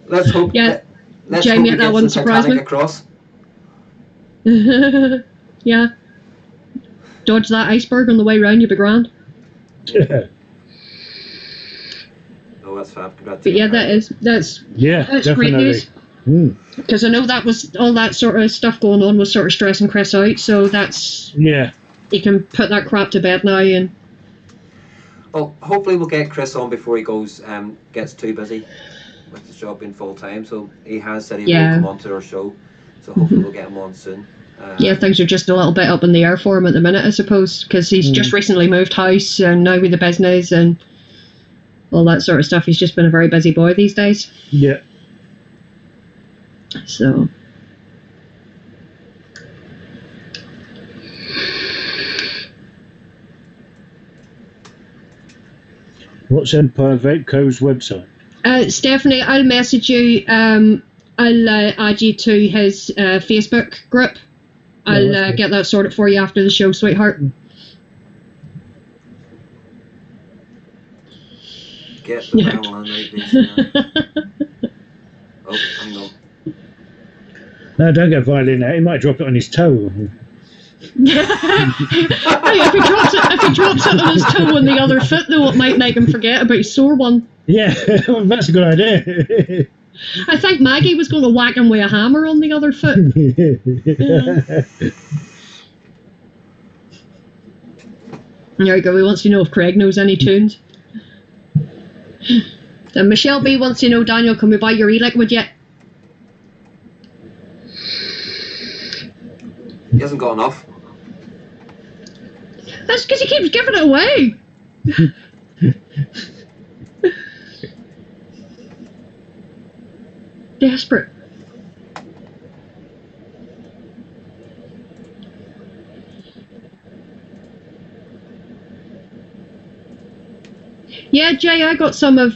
Let's hope. Yeah. Let's Jamie, hope he that gets one the surprised Titanic me. across. Yeah. Dodge that iceberg on the way round, you'll be grand. Yeah. Oh, that's fab. Congrats. But yeah, that's Yeah, great definitely. news. Because I know that was all that sort of stuff going on was sort of stressing Chris out. So that's Yeah. you can put that crap to bed now. And Well, hopefully we'll get Chris on before he goes gets too busy with his job being full time. So he has said he will come on to our show. So hopefully we'll get him on soon. Yeah, things are just a little bit up in the air for him at the minute, I suppose, because he's just recently moved house and now with the business and all that sort of stuff. He's just been a very busy boy these days. Yeah. So. What's Empire Vape Co.'s website? Stephanie, I'll message you. I'll add you to his Facebook group. I'll get that sorted for you after the show, sweetheart. Get the violin out, basically. Oh, hang on. No, don't get violin out. He might drop it on his toe. Hey, if he drops it on his toe on the other foot, though, it might make him forget about his sore one. Yeah, that's a good idea. I think Maggie was going to whack him with a hammer on the other foot. There you go. He wants to know if Craig knows any tunes. And Michelle B wants to know, Daniel, can we buy your e-liquid yet? He hasn't got enough. That's because he keeps giving it away. Desperate. Yeah, Jay, I got some of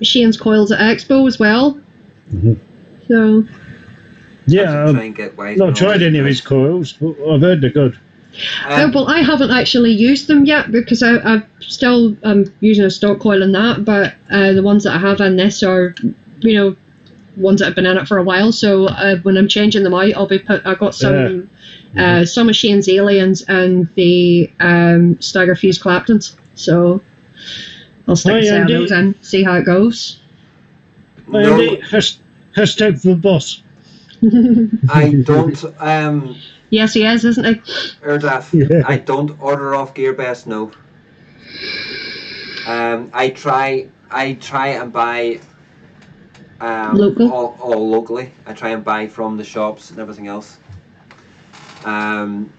Shane's coils at Expo as well. So. Yeah, try and get wise not tried any of his coils, but I've heard they're good. Well, I haven't actually used them yet because I'm still using a stock coil in that, but the ones that I have in this are, ones that have been in it for a while. So when I'm changing them out, I got some some of Shane's Aliens and the Stagger Fuse Claptons. So I'll stick some of those in, see how it goes. Andy, hashtag for the boss. I don't. Yes, he is, isn't he? Erdaf, yeah. I don't order off Gearbest, no. I try and buy local? all locally. I try and buy from the shops and everything else. From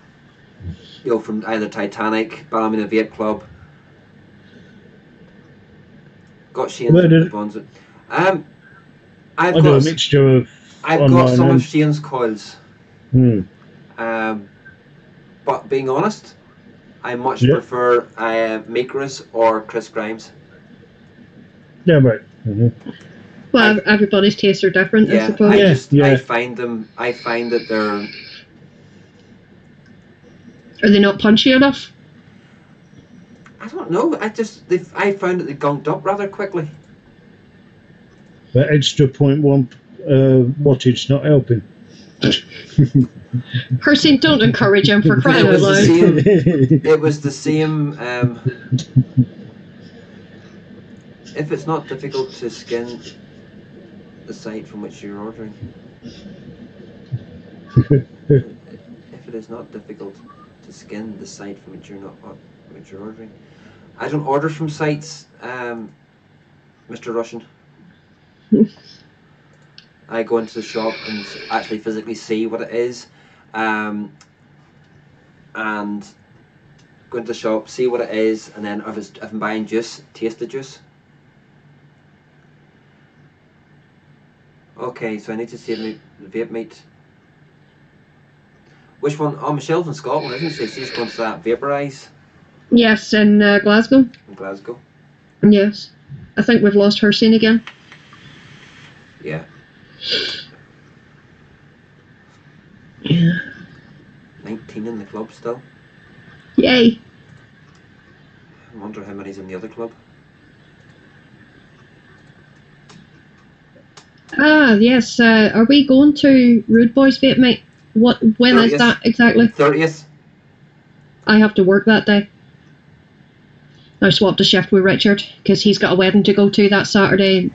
either Titanic, Ballymena Vape Club. Got Shane's ones. I've got a mixture of. I've got some of Shane's coils. But being honest, I much prefer Maker's or Chris Grimes. Yeah, right. Well, everybody's tastes are different, I suppose. I find that they're. Are they not punchy enough? I don't know. I found that they gunked up rather quickly. That extra 0.1 wattage not helping. Hersin, don't encourage him for crying out loud. It was the same. If it's not difficult to skin the site from which you're ordering. If it is not difficult to skin the site from which you're ordering. I don't order from sites, Mr. Russian. I go into the shop and actually physically see what it is, and go into the shop, see what it is, and then if I'm buying juice, taste the juice. Okay, so I need to see the vape meat. Which one? Oh, Michelle's in Scotland, isn't she? She's going to that Vaporize. Yes, in Glasgow. In Glasgow. Yes. I think we've lost her scene again. Yeah. Yeah. 19 in the club still. Yay. I wonder how many's in the other club. Ah, yes. Are we going to Rude Boys Vape Night? When is 30th. that exactly? 30th. I have to work that day. I swapped a shift with Richard because he's got a wedding to go to that Saturday.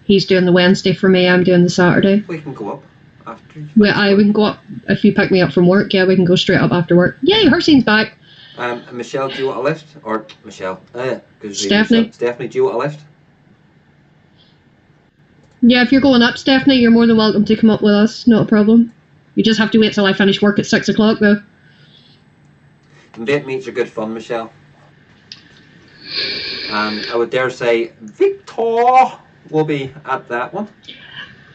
He's doing the Wednesday for me. I'm doing the Saturday. We can go up after. We can go up if you pick me up from work. Yeah, we can go straight up after work. Yay, Hersine's back. Michelle, do you want a lift? Or Michelle? Stephanie. Stephanie, do you want a lift? Yeah, if you're going up, Stephanie, you're more than welcome to come up with us. Not a problem. You just have to wait till I finish work at 6 o'clock, though. And vape meets are good fun, Michelle. And I would dare say Victor will be at that one.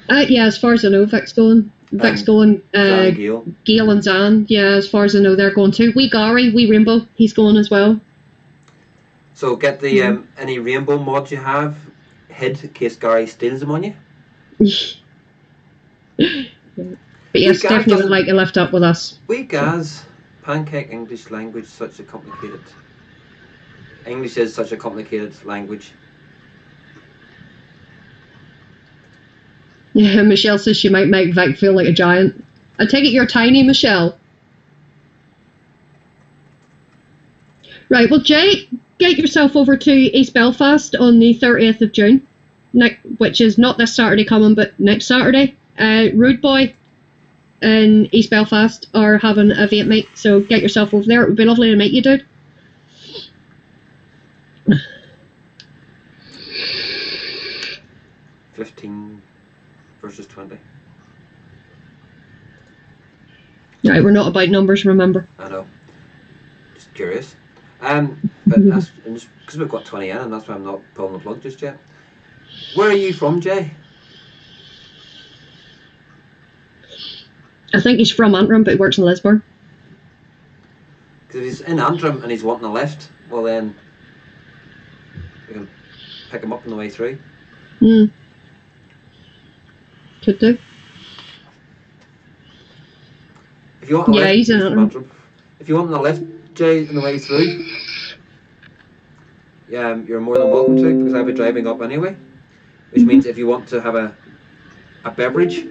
Yeah, as far as I know, Vic's going. Vic's going. Gail and Zan. Yeah, as far as I know, they're going too. Wee Gary, wee Rainbow, he's going as well. So get the any rainbow mods you have hid in case Gary steals them on you. But yes, definitely would like to lift up with us. We guys, pancake English language, such a complicated. English is such a complicated language. Yeah, Michelle says she might make Vic feel like a giant. I take it you're tiny, Michelle. Right, well, Jay, get yourself over to East Belfast on the 30th of June, which is not this Saturday coming, but next Saturday. Rude Boy in East Belfast are having a vape night, so get yourself over there. It would be lovely to meet you, dude. $15 versus $20. Right, we're not about numbers, remember. I know. Just curious. But that's because we've got 20 in, and that's why I'm not pulling the plug just yet. Where are you from, Jay? I think he's from Antrim, but he works in Lisburn. Because if he's in Antrim and he's wanting a lift, well then we can pick him up on the way through. Could do. If you want a lift, he's in Antrim. If you want a lift, Jay, on the way through, you're more than welcome to, because I'll be driving up anyway. Which means if you want to have a beverage,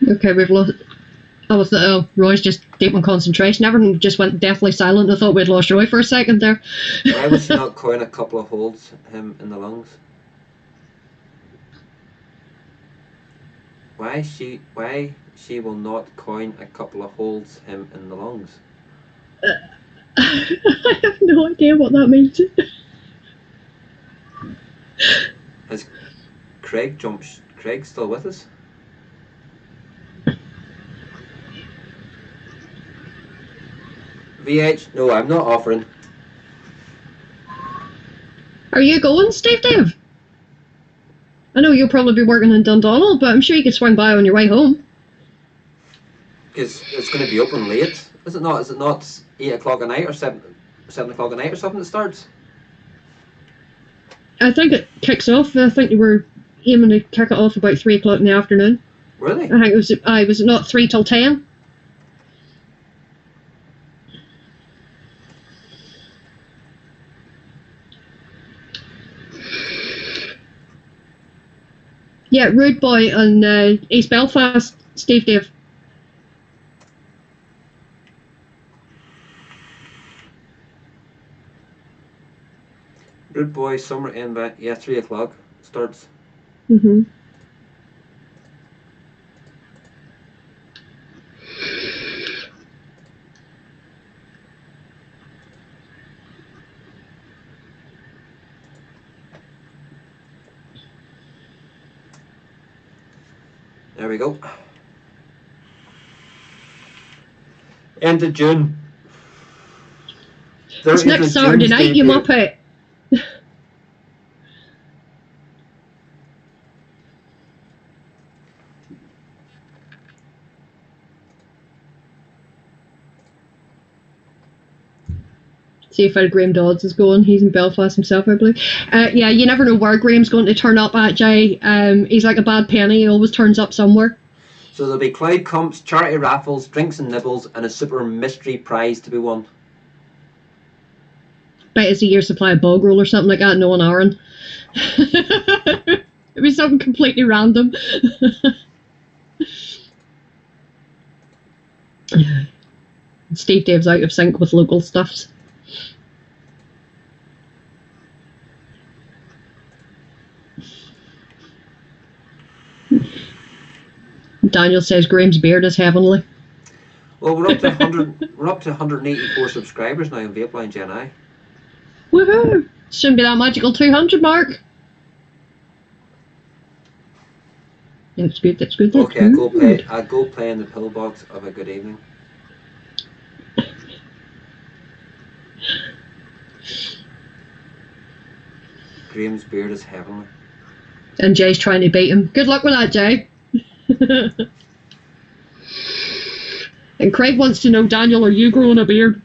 okay, we've lost. Roy's just deep in concentration. Everyone just went deathly silent. I thought we'd lost Roy for a second there. Why would she not coin a couple of holes him in the lungs? Why she will not coin a couple of holes him in the lungs? I have no idea what that means. Is Craig still with us? VH, no, I'm not offering. Are you going, Steve Dave? I know you'll probably be working in Dundonald, but I'm sure you could swing by on your way home. Because it's going to be open late, is it not? Is it not 8 o'clock at night or 7 o'clock at night or something that starts? I think it kicks off. I think you were aiming to kick it off about 3 o'clock in the afternoon. Really? I think it was not 3 till 10. Yeah, Rude Boy on East Belfast, Steve Dave. Rude Boy, summer in back. Yeah, 3 o'clock starts. Mm-hmm. There we go. End of June. It's next Saturday night, you muppet. See if Graham Dodds is going. He's in Belfast himself, I believe. Yeah, you never know where Graham's going to turn up at, Jay. He's like a bad penny. He always turns up somewhere. So there'll be cloud comps, charity raffles, drinks and nibbles, and a super mystery prize to be won. bet it's a year's supply of bog roll or something like that. No one Aaron. It'd be something completely random. Steve Dave's out of sync with local stuffs. Daniel says Graham's beard is heavenly. Well, we're up to 100. We're up to 184 subscribers now on Vapeline Gen I. Woohoo! Shouldn't be that magical 200 mark. That's good. That's good. That's Okay, I'll go play in the pillbox. Have a good evening. Graham's beard is heavenly. And Jay's trying to beat him. Good luck with that, Jay. And Craig wants to know, Daniel, are you growing a beard?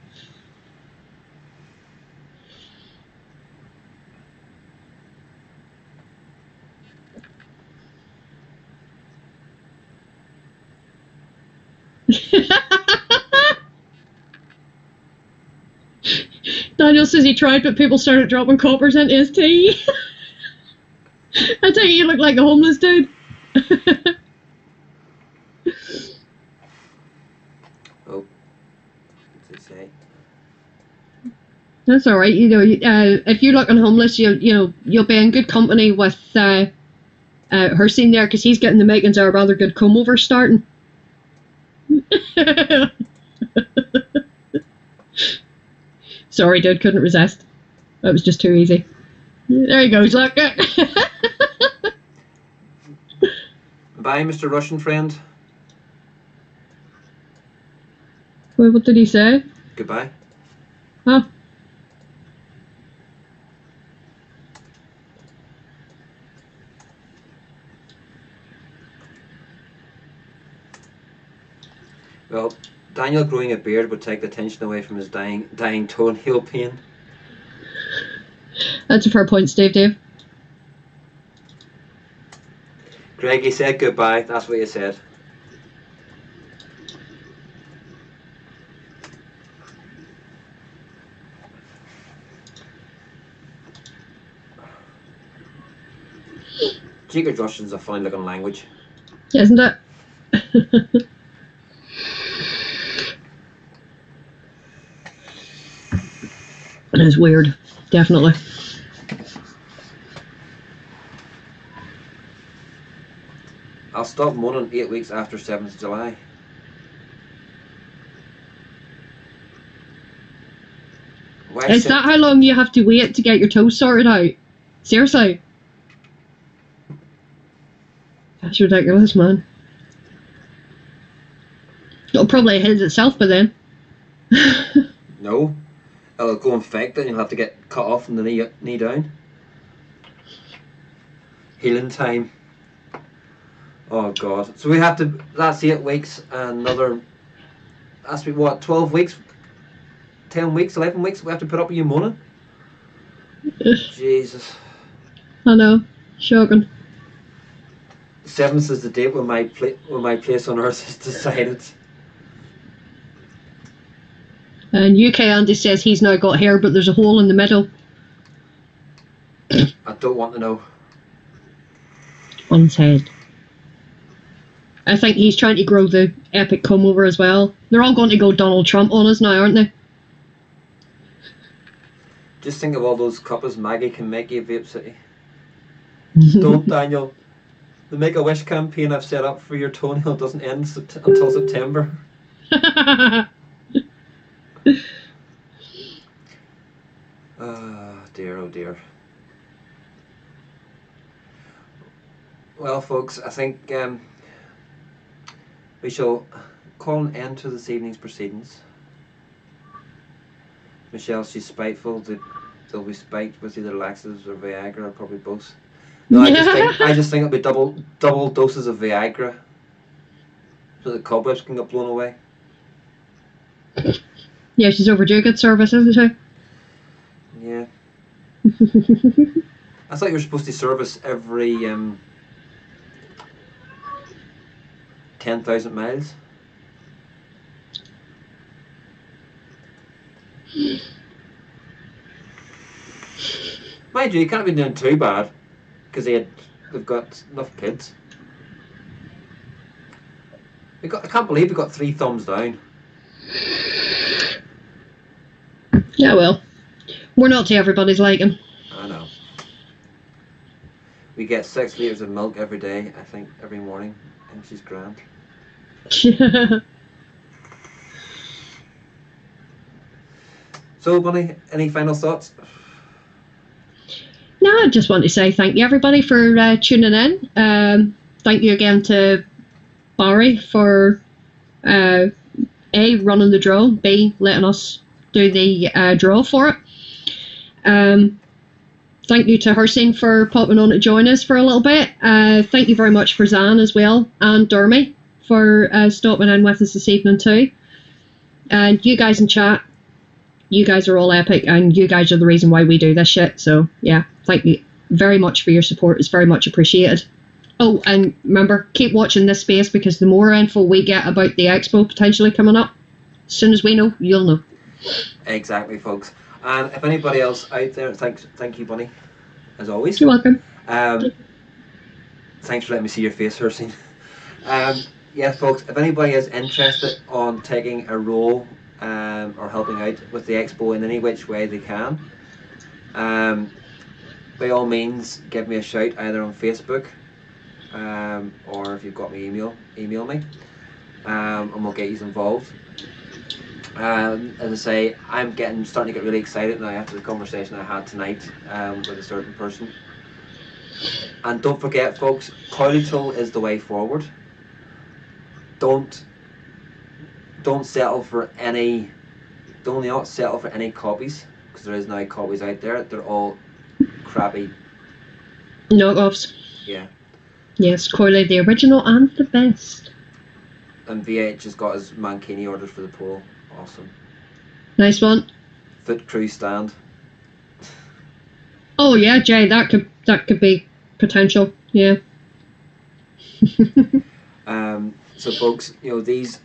Daniel says he tried, but people started dropping coppers into his tea. I tell you look like a homeless dude. Oh, what's it say? That's all right. You know, if you're looking homeless, you'll be in good company with Hershey there, because he's getting the makings of a rather good comb over starting. Sorry, dude, couldn't resist. That was just too easy. There he goes, look. Bye, Mr. Russian friend. Well, what did he say? Goodbye. Oh. Well, Daniel growing a beard would take the tension away from his dying toenail pain. That's a fair point, Dave. Greg, he said goodbye. That's what he said. Jacob Russian's a funny looking language. Isn't it? It's weird, definitely. I'll stop moaning 8 weeks after 7th of July. Why Is that how long you have to wait to get your toes sorted out? Seriously? That's ridiculous, man. It'll probably heal itself by then. No. It'll go infected and you'll have to get cut off from the knee down. Healing time. Oh god. So we have to, that's 8 weeks and another, that's what, 12 weeks? 10 weeks, 11 weeks we have to put up with you moaning? Jesus. I know. Shocking. 7th is the date when my place on earth is decided. And UK Andy says he's now got hair, but there's a hole in the middle. I don't want to know. On his head. I think he's trying to grow the epic comb over as well. They're all going to go Donald Trump on us now, aren't they? Just think of all those coppers Maggie can make you, Vape City. Don't, Daniel. The Make-A-Wish campaign I've set up for your toenail doesn't end until September. Dear, oh dear. Well, folks, I think we shall call an end to this evening's proceedings. Michelle, she's spiteful. They'll be spiked with either laxatives or Viagra, or probably both. No, I just think it'll be double doses of Viagra, so the cobwebs can get blown away. Yeah, she's overdue a good service, isn't she? Yeah. I thought you were supposed to service every 10,000 miles. Mind you can't be doing too bad because they've got enough kids. I can't believe we got 3 thumbs down. Yeah, well, we're not to everybody's liking. I know. We get 6 litres of milk every day, I think, every morning, and she's grand. So, Bunny, any final thoughts? No, I just want to say thank you, everybody, for tuning in. Thank you again to Barry for A, running the draw, B, letting us do the draw for it. Thank you to Hursine for popping on to join us for a little bit. Thank you very much for Zan as well, and Dermy for stopping in with us this evening too. And you guys in chat, you guys are all epic, and you guys are the reason why we do this shit. So yeah, thank you very much for your support. It's very much appreciated. Oh, and remember, keep watching this space, because the more info we get about the expo potentially coming up, as soon as we know, you'll know. Exactly, folks. And if anybody else out there, thank you, Bunny, as always. You're welcome. Thanks for letting me see your face, Hursine. Yes, folks, if anybody is interested on taking a role or helping out with the expo in any which way they can, by all means, give me a shout either on Facebook or if you've got my email me, and we'll get you involved. As I say, I'm starting to get really excited now after the conversation I had tonight with a certain person. And don't forget, folks, Coilital is the way forward. Don't settle for any. Don't not settle for any copies, because there is now copies out there. They're all crappy knockoffs. Yeah. Yes, Coily, the original and the best. And VH has got his Mankini orders for the pole. Awesome. Nice one. Foot crew stand. Oh yeah, Jay, that could be potential. Yeah. So folks, these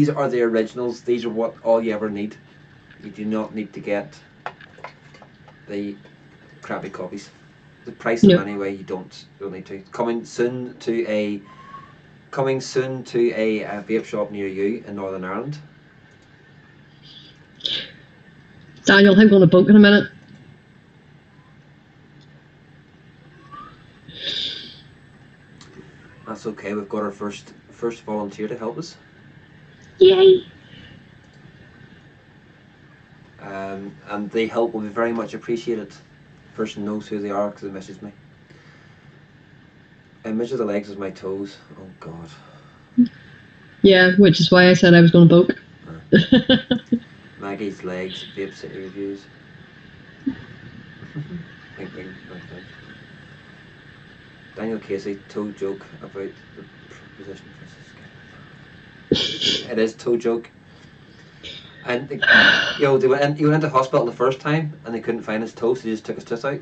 are the originals. These are what all you ever need. You do not need to get the crappy copies. The price of them anyway, you don't need to. Coming soon to a vape shop near you in Northern Ireland. Daniel, I'm going to book in a minute. That's okay. We've got our first volunteer to help us. Yay! And the help will be very much appreciated. The person knows who they are because they messaged me. I measure the legs as my toes. Oh God. Yeah, which is why I said I was going to book. Maggie's legs, Vape City reviews. Wink, wink, wink, wink. Daniel Casey, toe joke about the position for It is toe joke. And he went into hospital the first time and they couldn't find his toe, so he just took his tooth out.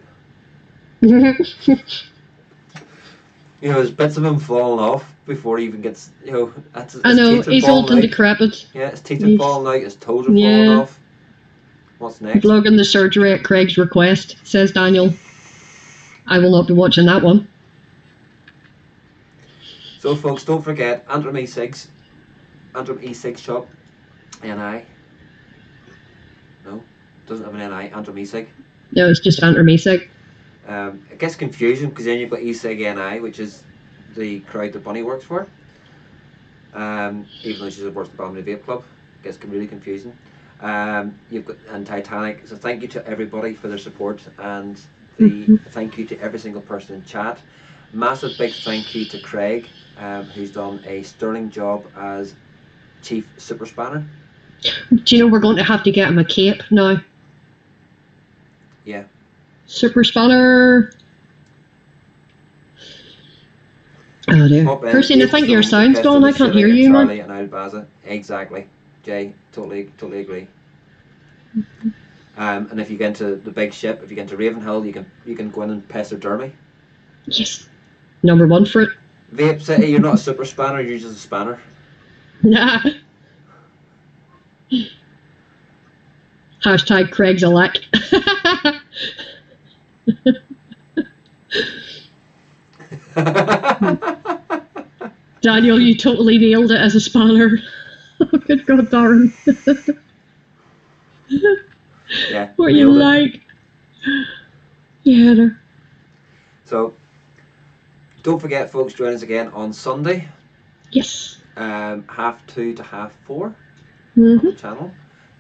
There's bits of him falling off before he even gets, I know, he's old and decrepit. Yeah, his teeth are falling out, his toes are falling off. What's next? Vlogging the surgery at Craig's request, says Daniel. I will not be watching that one. So folks, don't forget, Antrim E6 shop, NI. No, doesn't have an NI, Antrim E-Sig. No, it's just Antrim E-Sig. It gets confusing because then you've got E-Sig NI, which is the crowd that Bunny works for. Even though she's works at the Balmain Vape Club, it gets really confusing. You've got Titanic. So thank you to everybody for their support, and thank you to every single person in chat. Massive big thank you to Craig, who's done a sterling job as Chief Super Spanner. Do you know we're going to have to get him a cape now? Yeah. Super Spanner. Oh dear. Kirsty, I think your sound's gone. I can't hear you, man. And Albaza. Exactly. Jay, totally agree. And if you get into the big ship, if you get into Ravenhill, you can go in and pester Dermy. Yes. Number one for it. Vape City, you're not a super spanner, you're just a spanner. Nah. Hashtag Craig's elect. Daniel, you totally nailed it as a spanner. Oh, good God, Darren. Yeah. What you nailed it. like? Yeah, there. So, don't forget, folks, join us again on Sunday, Yes. 2:30 to 4:30 on Mm-hmm. the channel.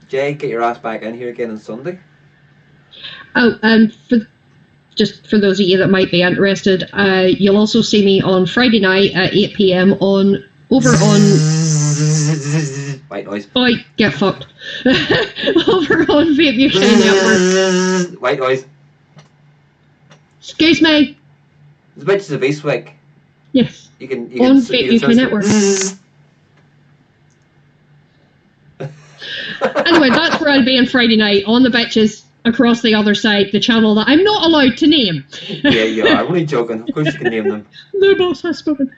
Jay, get your ass back in here again on Sunday. Oh, and just for those of you that might be interested, you'll also see me on Friday night at 8 p.m. over on. White noise. Oh, get fucked. Over on Vape UK Network. White noise. Excuse me. It's a bitch of a Beastwick. Yes. You can On Vape UK Network. Anyway, that's where I'll be on Friday night on the bitches across the other side, the channel that I'm not allowed to name. Yeah, I'm only joking. Of course you can name them. The boss has spoken.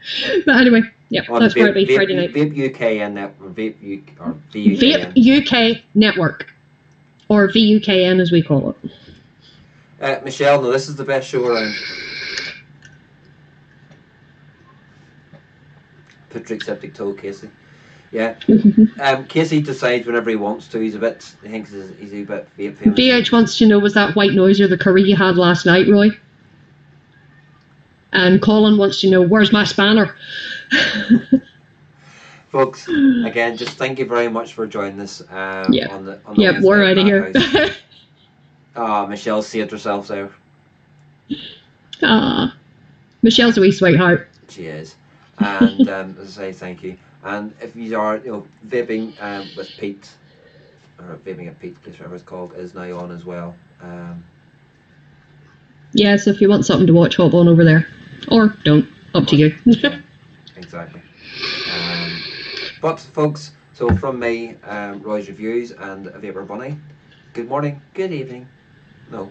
But anyway, yeah, On that's where I'll be Vape, Friday night. Vape UKN Network, Vape UK, or VUKN. Vape UK Network, or VUKN as we call it. Michelle, no, this is the best show around. Put septic toe, Casey. Yeah. Casey decides whenever he wants to. He thinks he's a bit vape famous. VH wants to know, was that white noise or the curry you had last night, Roy? And Colin wants to know, where's my spanner? Folks, again, just thank you very much for joining us on the Yeah, we're out of here. Michelle saved herself there. Michelle's a wee sweetheart. She is. And as I say, thank you. And if you are, vaping with Pete, or vaping at Pete's place, whatever it's called, is now on as well. Yeah, so if you want something to watch, hop on over there. Or don't. Up to you. Exactly. But, folks, so from me, Roy's Reviews and Vapor Bunny, good morning, good evening. No.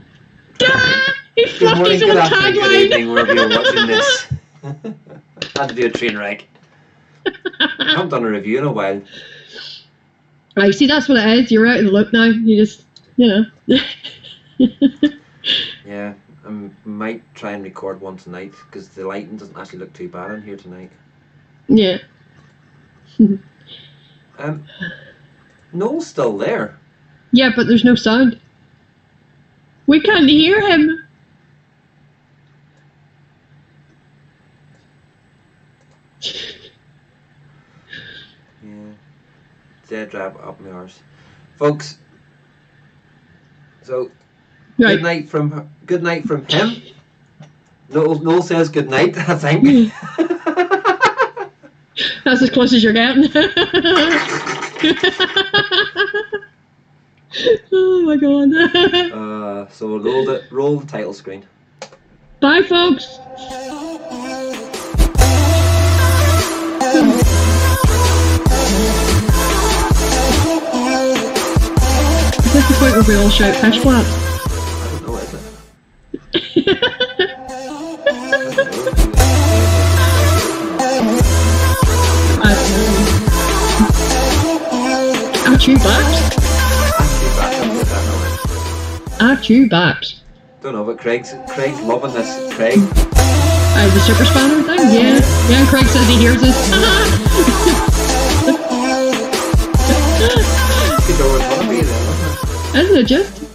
Good morning, good afternoon, good evening, wherever you're watching this. I had to do a train wreck. I haven't done a review in a while. Right, see, that's what it is. You're out of the loop now. You just, Yeah, I might try and record one tonight because the lighting doesn't actually look too bad in here tonight. Yeah. Noel's still there. Yeah, but there's no sound. We can't hear him. Yeah. Dead drab up my arse. Folks, so right. good night from him. Noel says good night, I think. That's as close as you're getting. Oh my god. So we'll roll the title screen. Bye, folks. Is this the point where we all shout pish flaps? I don't know, is it? Achoo baps? Achoo baps. Don't know, but Craig's loving this. Craig. The super spanner thing? Yeah. Yeah, and Craig says he hears us. Could go with one of me then, wasn't it? Isn't it just?